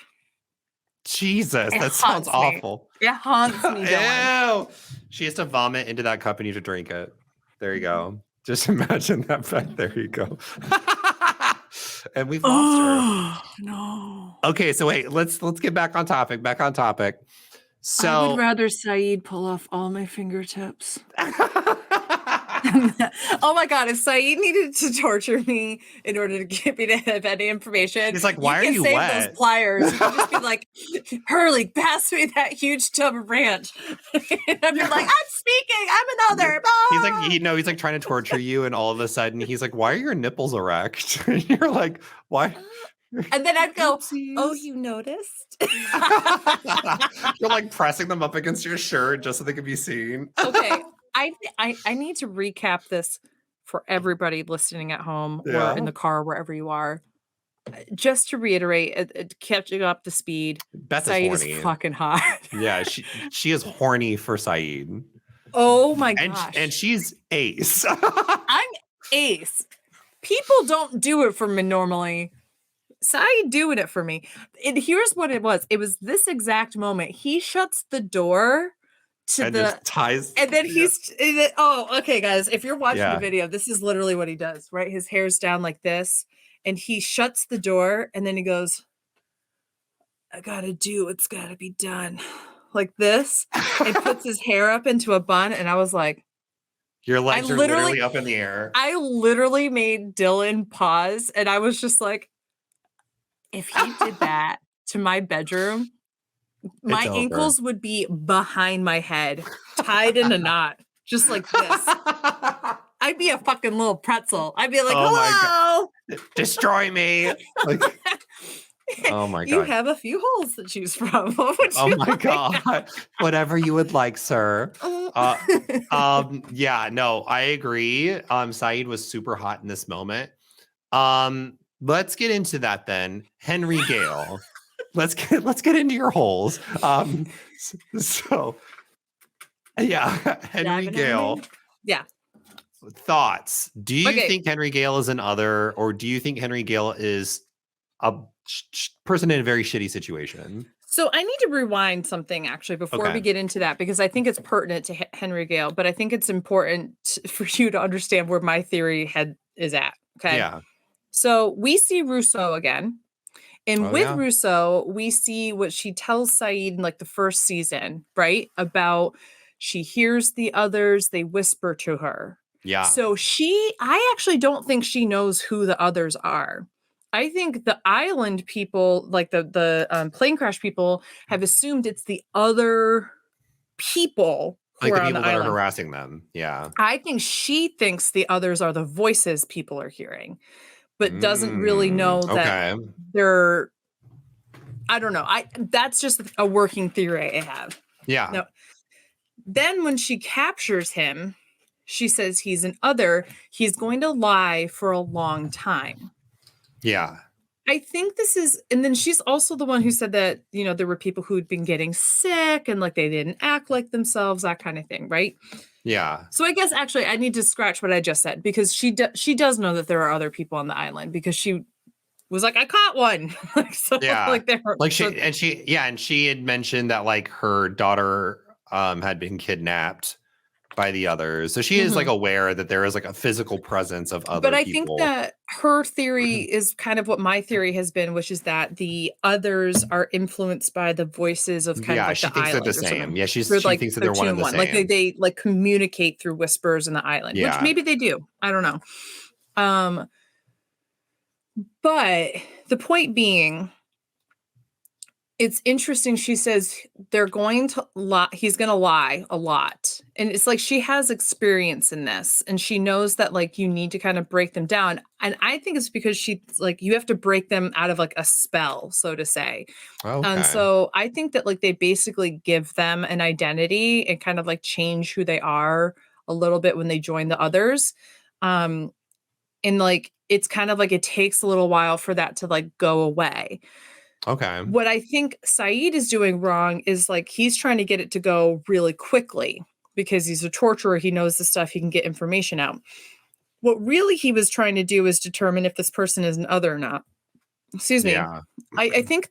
Jesus, that sounds awful.
It haunts me.
Ew. She has to vomit into that cup and you have to drink it. There you go. Just imagine that. There you go. And we've lost
her. No.
Okay, so wait, let's get back on topic. So
I would rather Saeed pull off all my fingertips. Oh my God, if Saeed needed to torture me in order to get me to have any information,
he's like, why are you
save
wet?
Those pliers. You can just be like, Hurley, pass me that huge tub of ranch. And I'd be like, I'm speaking, I'm another.
He's like trying to torture you, and all of a sudden he's like, why are your nipples erect? And you're like, why?
And then I'd go, oh, you noticed?
You're like pressing them up against your shirt just so they can be seen.
Okay. I need to recap this for everybody listening at home or in the car, wherever you are. Just to reiterate, catching up to speed,
Beth
Saeed is fucking hot.
Yeah, she is horny for Saeed.
Oh my gosh.
And she's ace.
I'm ace. People don't do it for me normally. Saeed doing it for me. And here's what it was. It was this exact moment. He shuts the door to
just ties,
and then okay, guys, if you're watching the video, this is literally what he does, right? His hair's down like this, and he shuts the door, and then he goes, I gotta do what's gotta be done, like this, and puts his hair up into a bun. And I was like,
your legs are literally up in the air.
I literally made Dylan pause, and I was just like, if he did that to my bedroom, my ankles would be behind my head, tied in a knot, just like this. I'd be a fucking little pretzel. I'd be like, hello!
Destroy me! Like, oh my God.
You have a few holes to choose from. What would you
my God. Whatever you would like, sir. Yeah, no, I agree. Saeed was super hot in this moment. Let's get into that then. Henry Gale. Let's get into your holes. So yeah, Henry Gale.
Yeah.
Thoughts. Do you think Henry Gale is an other, or do you think Henry Gale is a person in a very shitty situation?
So I need to rewind something actually before we get into that, because I think it's pertinent to Henry Gale, but I think it's important for you to understand where my theory is at. Okay.
Yeah.
So we see Rousseau again. And Rousseau, we see what she tells Saeed in like the first season, right? About she hears the others, they whisper to her.
Yeah.
So I actually don't think she knows who the others are. I think the island people, like the plane crash people, have assumed it's the other people who
like
are
the people
on the
that
island.
are harassing them. Yeah.
I think she thinks the others are the voices people are hearing, but doesn't really know that they're, I don't know. That's just a working theory I have.
Yeah.
No. Then when she captures him, she says he's an other. He's going to lie for a long time.
Yeah.
I think this is, and then she's also the one who said that, there were people who'd been getting sick and like they didn't act like themselves, that kind of thing, right?
Yeah.
So I guess actually I need to scratch what I just said, because she does know that there are other people on the island, because she was like, I caught one.
And she had mentioned that like her daughter had been kidnapped by the others. So she is like aware that there is like a physical presence of other people. But
I think that her theory is kind of what my theory has been, which is that the others are influenced by the voices of kind of like
she
the
thinks
island.
They're the same. Yeah, she thinks that they're one and the same.
Like they like communicate through whispers in the island, which maybe they do. I don't know. But the point being, It's interesting. She says they're going to lie. He's going to lie a lot. And it's like she has experience in this and she knows that like you need to kind of break them down. And I think it's because she's like, you have to break them out of like a spell, so to say. And
Okay.
so I think that like they basically give them an identity and kind of like change who they are a little bit when they join the others. And like it's kind of like it takes a little while for that to like go away.
Okay.
What I think Saeed is doing wrong is like he's trying to get it to go really quickly because he's a torturer. He knows the stuff, he can get information out. What really he was trying to do is determine if this person is an other or not. Excuse me.
Yeah.
I think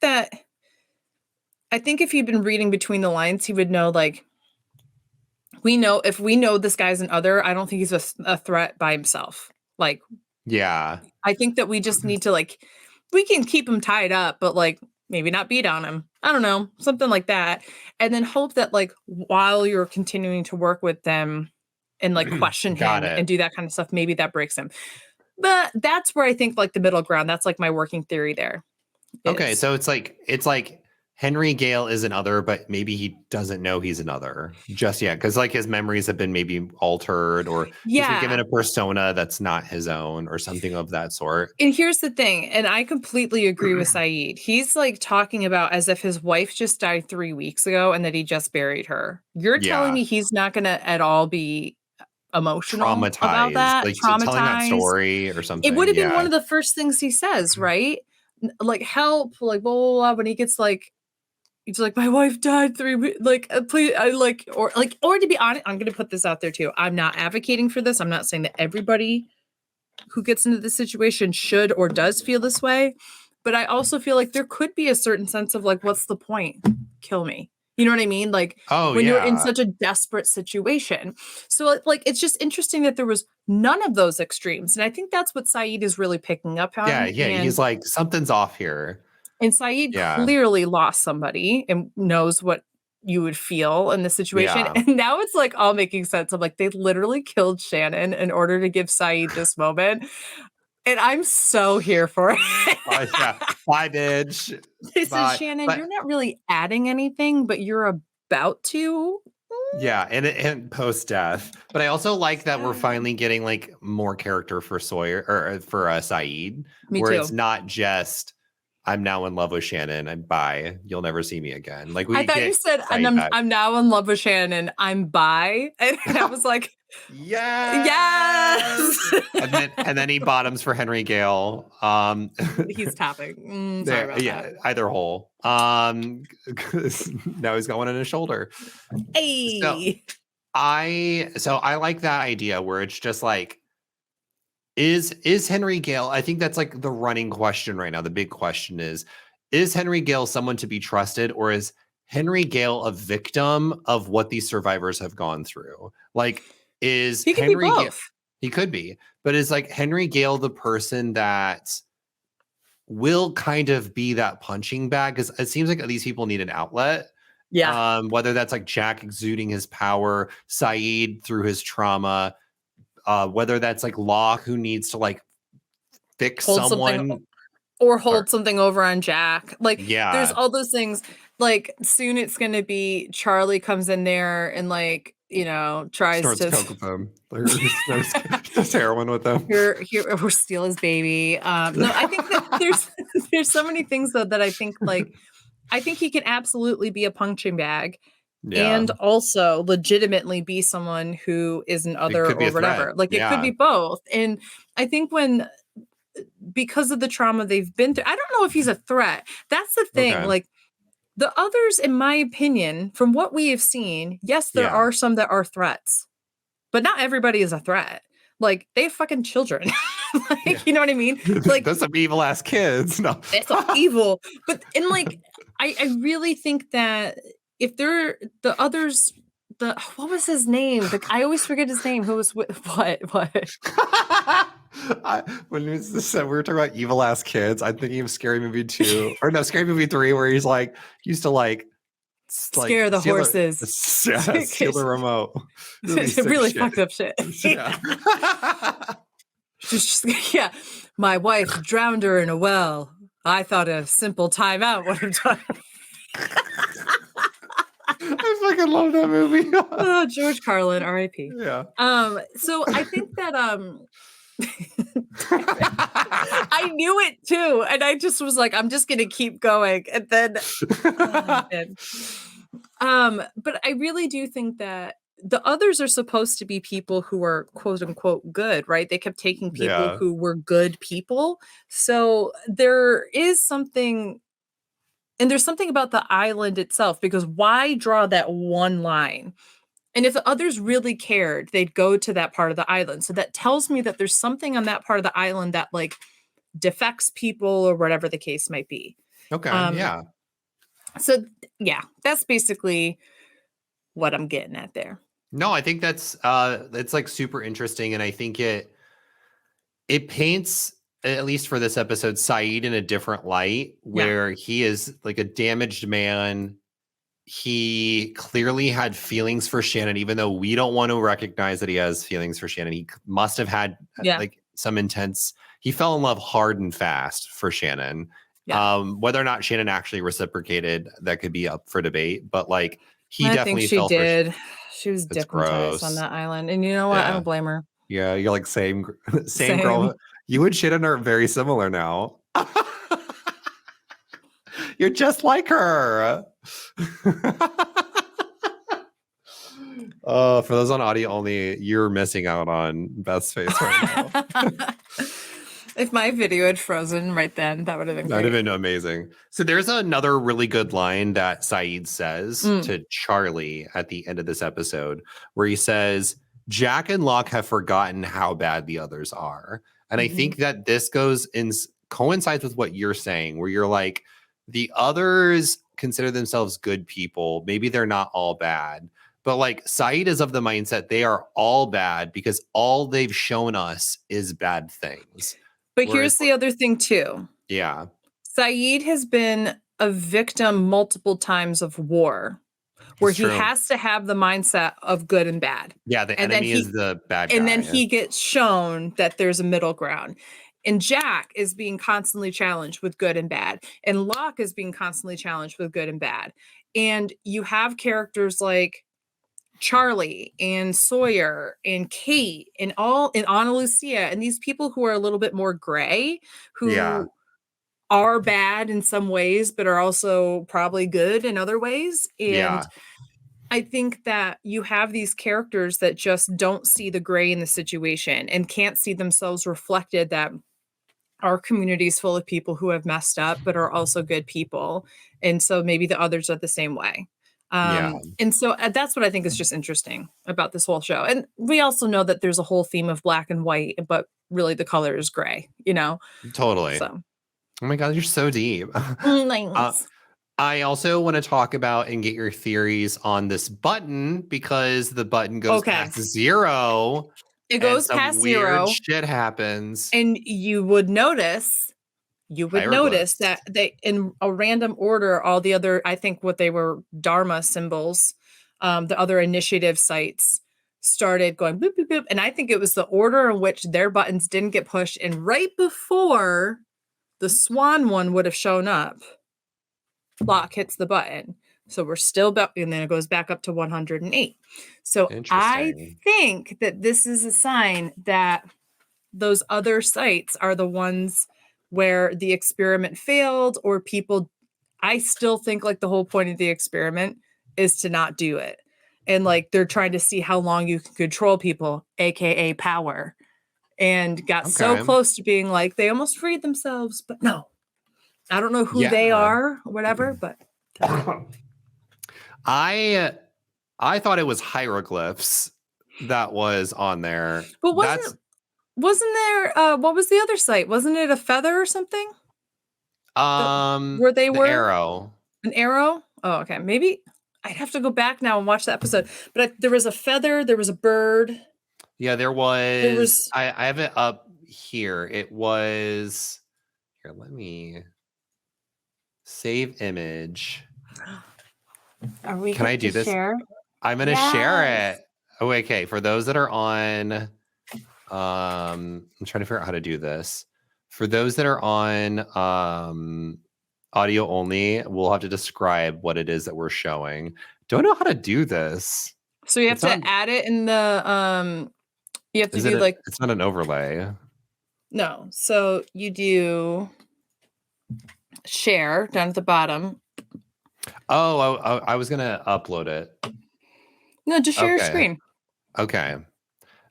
if he'd been reading between the lines, he would know like if we know this guy's an other, I don't think he's a threat by himself. Like,
yeah,
I think that we just need to like, we can keep him tied up, but like maybe not beat on him. I don't know, something like that. And then hope that like while you're continuing to work with them and like question him and do that kind of stuff, maybe that breaks him. But that's where I think like the middle ground, that's like my working theory there.
Okay, so it's like Henry Gale is another, but maybe he doesn't know he's another just yet because like his memories have been maybe altered or he's been given a persona that's not his own or something of that sort.
And here's the thing, and I completely agree with Saeed. He's like talking about as if his wife just died 3 weeks ago and that he just buried her. You're telling me he's not going to at all be emotional about that,
like
traumatized,
telling that story or something.
It would have been one of the first things he says, right? Like help, like blah blah blah. When he gets like, he's like, my wife died 3 weeks. Like, please, I like, or to be honest, I'm going to put this out there too. I'm not advocating for this. I'm not saying that everybody who gets into this situation should or does feel this way, but I also feel like there could be a certain sense of like, what's the point? Kill me. You know what I mean? Like when you're in such a desperate situation. So like, it's just interesting that there was none of those extremes. And I think that's what Saeed is really picking up on.
Yeah. He's like, something's off here.
And Saeed clearly lost somebody and knows what you would feel in the situation. Yeah. And now it's like all making sense. I'm like, they literally killed Shannon in order to give Saeed this moment. And I'm so here for it.
Bye, bitch.
This is Shannon, you're not really adding anything, but you're about to.
Yeah, and post-death. But I also like that we're finally getting like more character for Sawyer or for Saeed.
Me
where
too.
It's not just I'm now in love with Shannon. I'm bye. You'll never see me again. Like
I thought you said I'm now in love with Shannon. I'm bye. And I was like, yes.
and then he bottoms for Henry Gale.
He's tapping. Sorry about that.
Either hole. Now he's got one in his shoulder.
Hey.
So I like that idea where it's just like, is Henry Gale? I think that's like the running question right now. The big question is Henry Gale someone to be trusted, or is Henry Gale a victim of what these survivors have gone through? Like, is
he could
Henry
be both.
Gale, he could be, but is like Henry Gale the person that will kind of be that punching bag? Because it seems like these people need an outlet.
Yeah.
Whether that's like Jack exuding his power, Saeed through his trauma. Whether that's like Locke who needs to like fix someone
or hold something over on Jack. Like, there's all those things. Like, soon it's going to be Charlie comes in there and like, you know, tries to
coke with them. Does heroin with them.
Or steal his baby. No, I think that there's so many things though that I think like, I think he can absolutely be a punching bag. Yeah. And also legitimately be someone who is an other or whatever. Like it could be both. And I think because of the trauma they've been through, I don't know if he's a threat. That's the thing. Okay. Like the others, in my opinion, from what we have seen, yes, there are some that are threats, but not everybody is a threat. Like they have fucking children. You know what I mean? Like
that's some evil ass kids. No,
it's evil. But and like I really think that if they're the others, what was his name? I always forget his name. Who was with what?
When we were talking about evil ass kids, I'm thinking of Scary Movie 2 or no, Scary Movie 3, where he's like used to like
scare the horses,
steal the remote.
Really fucked up shit. Yeah. My wife drowned her in a well. I thought a simple timeout would have done.
fucking love that movie.
Oh, George Carlin, R.I.P.
Yeah.
So I think that I knew it too, and I just was like, I'm just gonna keep going, and then but I really do think that the others are supposed to be people who are quote unquote good, right? They kept taking people who were good people. So there is something, and there's something about the island itself, because why draw that one line? And if the others really cared, they'd go to that part of the island. So that tells me that there's something on that part of the island that like defects people or whatever the case might be.
Okay. Yeah.
So yeah, that's basically what I'm getting at there.
No, I think that's like super interesting, and I think it paints, at least for this episode, Saeed in a different light, where he is like a damaged man. He clearly had feelings for Shannon, even though we don't want to recognize that he has feelings for Shannon. He must have had like some intense. He fell in love hard and fast for Shannon. Yeah. Whether or not Shannon actually reciprocated, that could be up for debate. But like, he definitely fell
did. She was hypnotized on that island, and you know what? I don't blame her.
Yeah, you're like same girl. You and Shannon are very similar now. You're just like her. For those on audio only, you're missing out on Beth's face right now.
If my video had frozen right then, that would have been great.
That would have been amazing. So there's another really good line that Saeed says to Charlie at the end of this episode, where he says, Jack and Locke have forgotten how bad the others are. And I think that this coincides with what you're saying, where you're like, the others consider themselves good people. Maybe they're not all bad. But like, Saeed is of the mindset they are all bad because all they've shown us is bad things.
But here's the other thing too.
Yeah.
Saeed has been a victim multiple times of war, where he has to have the mindset of good and bad.
Yeah, the enemy is the bad guy.
And then he gets shown that there's a middle ground. And Jack is being constantly challenged with good and bad. And Locke is being constantly challenged with good and bad. And you have characters like Charlie and Sawyer and Kate and Ana Lucia, and these people who are a little bit more gray, who are bad in some ways, but are also probably good in other ways. And I think that you have these characters that just don't see the gray in the situation and can't see themselves reflected that our community is full of people who have messed up, but are also good people. And so maybe the others are the same way. And so that's what I think is just interesting about this whole show. And we also know that there's a whole theme of black and white, but really the color is gray, you know?
Totally.
So.
Oh my God, you're so deep.
Nice.
I also want to talk about and get your theories on this button, because the button goes past 0.
It goes past 0.
Shit happens.
And you would notice that they, in a random order, all the other, I think what they were Dharma symbols, the other initiative sites started going boop, boop, boop. And I think it was the order in which their buttons didn't get pushed. And right before the swan one would have shown up, Locke hits the button. So we're still and then it goes back up to 108. So I think that this is a sign that those other sites are the ones where the experiment failed, or people. I still think like the whole point of the experiment is to not do it. And like they're trying to see how long you can control people, AKA power, and got so close to being like, they almost freed themselves, but no. I don't know who they are or whatever, but
I thought it was hieroglyphs that was on there.
But wasn't there what was the other site? Wasn't it a feather or something?
Where they were arrow.
An arrow? Oh, okay. Maybe I'd have to go back now and watch the episode. But there was a feather, there was a bird.
Yeah, there was I have it up here. It was here, let me save image. Can I do this?
Share?
I'm going to share it. Oh, okay. For those that are on, I'm trying to figure out how to do this. For those that are on audio only, we'll have to describe what it is that we're showing. Don't know how to do this.
So you have to add it in the you have to do like
it's not an overlay.
No. So you do share down at the bottom.
Oh, I was gonna upload it.
No, just share your screen.
Okay. I'm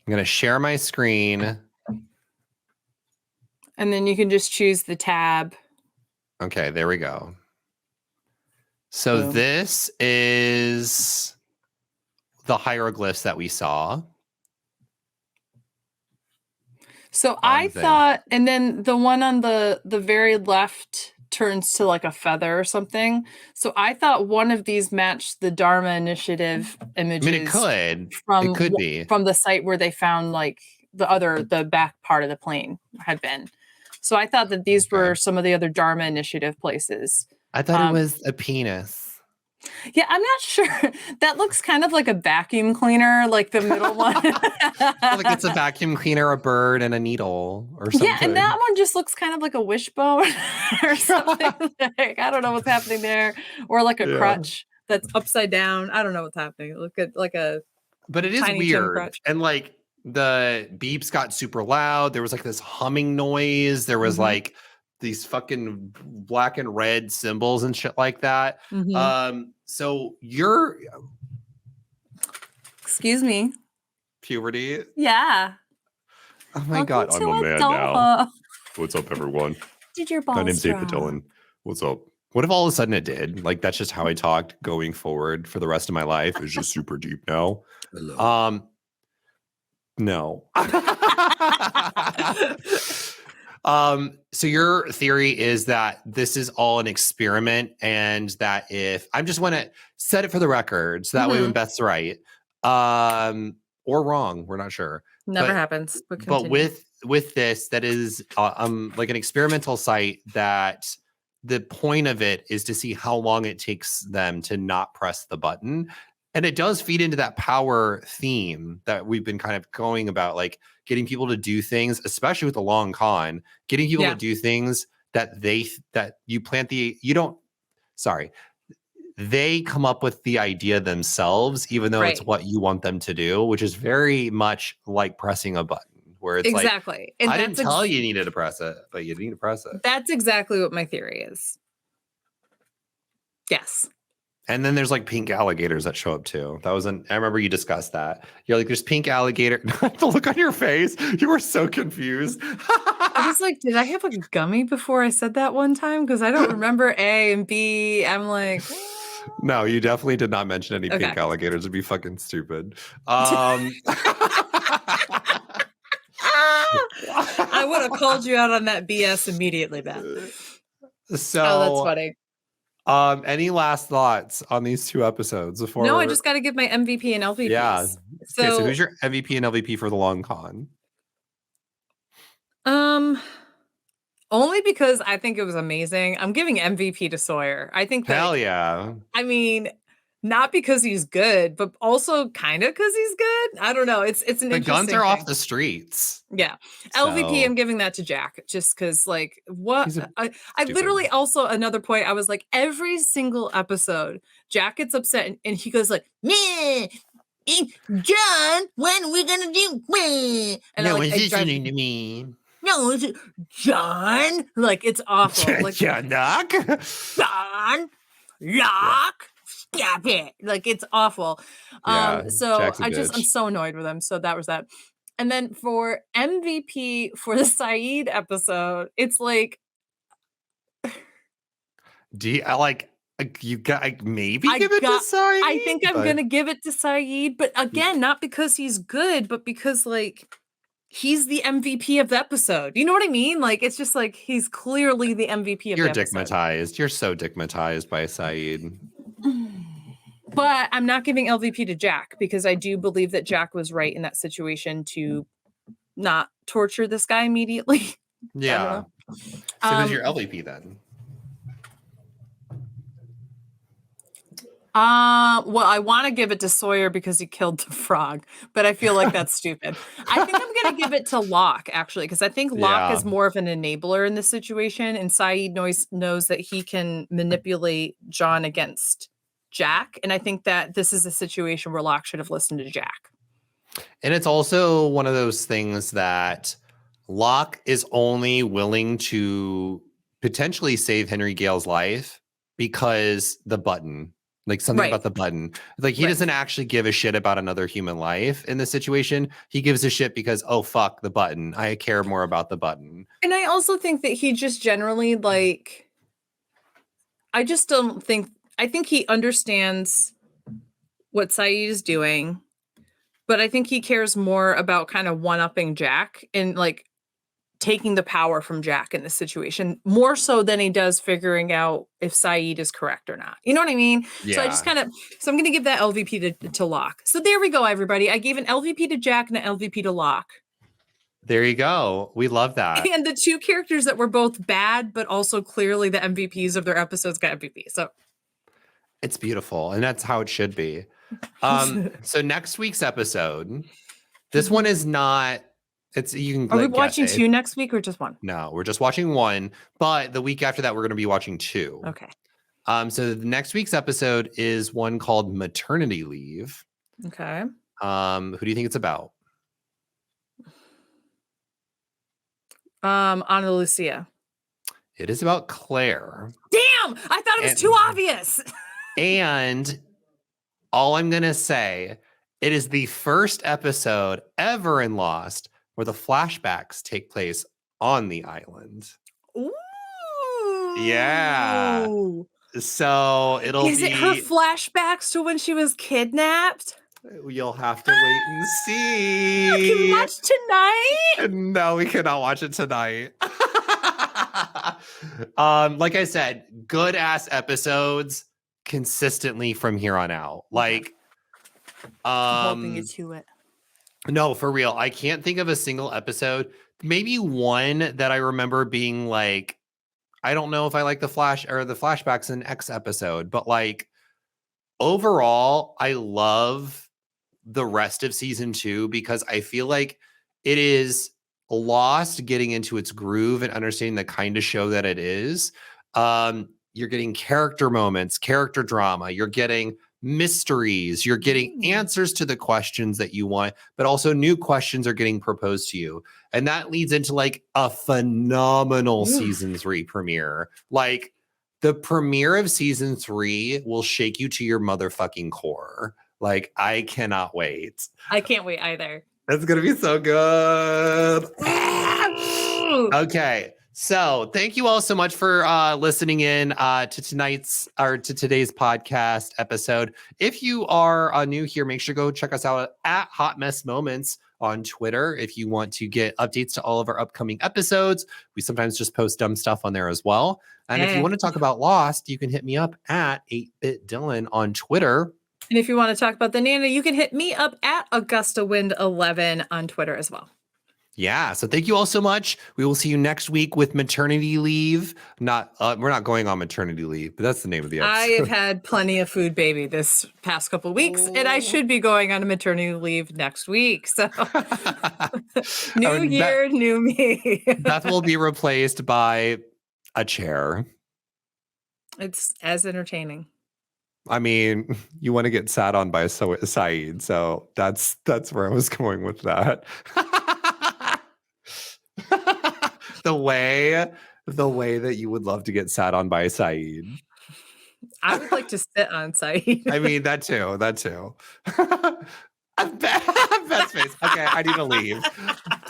gonna share my screen.
And then you can just choose the tab.
Okay, there we go. So this is the hieroglyphs that we saw.
So I thought, and then the one on the very left turns to like a feather or something. So I thought one of these matched the Dharma Initiative images.
I mean, it could. It could be
from the site where they found like the back part of the plane had been. So I thought that these were some of the other Dharma Initiative places.
I thought it was a penis.
Yeah, I'm not sure. That looks kind of like a vacuum cleaner, like the middle one.
Like it's a vacuum cleaner, a bird, and a needle or something.
Yeah, and that one just looks kind of like a wishbone or something. Like, I don't know what's happening there. Or like a crutch that's upside down. I don't know what's happening. Look at like a
But it is weird. And like the beeps got super loud. There was like this humming noise. There was like these fucking black and red symbols and shit like that. So you're
excuse me.
Puberty?
Yeah.
Oh my God. I'm a man now. What's up, everyone?
Did your balls
My name's David Dillon. What's up? What if all of a sudden it did? Like that's just how I talked going forward for the rest of my life. It's just super deep now. Hello. No. So your theory is that this is all an experiment and that if I just want to set it for the record, so that way when Beth's right, or wrong, we're not sure.
Never happens.
But with this, that is like an experimental site that the point of it is to see how long it takes them to not press the button. And it does feed into that power theme that we've been kind of going about, like getting people to do things, especially with the long con, getting people to do things that they come up with the idea themselves, even though it's what you want them to do, which is very much like pressing a button where it's
exactly.
And I didn't tell you needed to press it, but you need to press it.
That's exactly what my theory is. Yes.
And then there's like pink alligators that show up too. I remember you discussed that. You're like, there's pink alligator. The look on your face, you were so confused.
I was like, did I have a gummy before I said that one time? Because I don't remember A and B. I'm like,
no, you definitely did not mention any pink alligators. It'd be fucking stupid. I
would have called you out on that BS immediately, Beth.
So,
that's funny.
Any last thoughts on these two episodes before?
No, I just got to give my MVP and LVP.
Yeah. So who's your MVP and LVP for the long con?
Only because I think it was amazing. I'm giving MVP to Sawyer. I think
hell yeah.
I mean, not because he's good, but also kind of because he's good. I don't know. It's an
the guns are off the streets.
Yeah. So. LVP, I'm giving that to Jack just because, like, what I literally also another point. I was like, every single episode, Jack gets upset and he goes like, meh. John, when are we gonna do? Meh. And
no one's listening to me.
No, it's John. Like it's awful. Like
John Locke.
John Locke. Stop it. Like it's awful. So I'm so annoyed with him. So that was that. And then for MVP for the Saeed episode, it's like
you got maybe give it to Saeed?
I think I'm gonna give it to Saeed, but again, not because he's good, but because like he's the MVP of the episode. You know what I mean? Like it's just like he's clearly the MVP of the episode.
You're dickmatized. You're so dickmatized by Saeed.
But I'm not giving LVP to Jack because I do believe that Jack was right in that situation to not torture this guy immediately.
Yeah. So who's your LVP then?
Well, I want to give it to Sawyer because he killed the frog, but I feel like that's stupid. I think I'm going to give it to Locke, actually, because I think Locke is more of an enabler in this situation, and Sayid knows that he can manipulate John against Jack, and I think that this is a situation where Locke should have listened to Jack.
And it's also one of those things that Locke is only willing to potentially save Henry Gale's life because the button. Like something about the button. Like he doesn't actually give a shit about another human life in this situation. He gives a shit because, oh, fuck the button. I care more about the button.
And I also think that he just generally like, I think he understands what Sayid is doing, but I think he cares more about kind of one-upping Jack and like taking the power from Jack in this situation, more so than he does figuring out if Sayid is correct or not. You know what I mean? Yeah. So I'm going to give that LVP to Locke. So there we go, everybody. I gave an LVP to Jack and an LVP to Locke.
There you go. We love that.
And the two characters that were both bad, but also clearly the MVPs of their episodes got MVP. So
it's beautiful. And that's how it should be. So next week's episode, this one is not,
Are we watching 2 next week or just 1?
No, we're just watching 1, but the week after that, we're going to be watching 2.
Okay.
So the next week's episode is one called Maternity Leave.
Okay.
Who do you think it's about?
Ana Lucia.
It is about Claire.
Damn! I thought it was too obvious.
And all I'm going to say, it is the first episode ever in Lost where the flashbacks take place on the island.
Ooh.
Yeah. So
Is it her flashbacks to when she was kidnapped?
You'll have to wait and see.
Can we watch tonight?
No, we cannot watch it tonight. Like I said, good ass episodes consistently from here on out. Like,
I'm holding you to it.
No, for real. I can't think of a single episode. Maybe one that I remember being like, I don't know if I like the flashbacks in X episode, but like overall, I love the rest of season 2 because I feel like it is Lost getting into its groove and understanding the kind of show that it is. You're getting character moments, character drama. You're getting mysteries. You're getting answers to the questions that you want, but also new questions are getting proposed to you. And that leads into like a phenomenal season 3 premiere. Like the premiere of season 3 will shake you to your motherfucking core. Like I cannot wait.
I can't wait either.
It's going to be so good. Okay. So thank you all so much for listening in to today's podcast episode. If you are new here, make sure to go check us out at Hot Mess Moments on Twitter. If you want to get updates to all of our upcoming episodes, we sometimes just post dumb stuff on there as well. And if you want to talk about Lost, you can hit me up at 8-Bit Dylan on Twitter.
And if you want to talk about the Nana, you can hit me up at AugustaWind11 on Twitter as well.
Yeah. So thank you all so much. We will see you next week with maternity leave. We're not going on maternity leave, but that's the name of the episode.
I have had plenty of food baby this past couple of weeks, and I should be going on a maternity leave next week. So new year, new me.
Beth will be replaced by a chair.
It's as entertaining.
I mean, you want to get sat on by Sayid, so that's where I was going with that. The way that you would love to get sat on by Sayid.
I would like to sit on Sayid.
I mean, that too. Best face. Okay, I need to leave.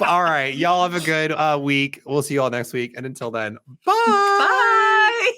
All right, y'all have a good week. We'll see you all next week. And until then, bye.
Bye.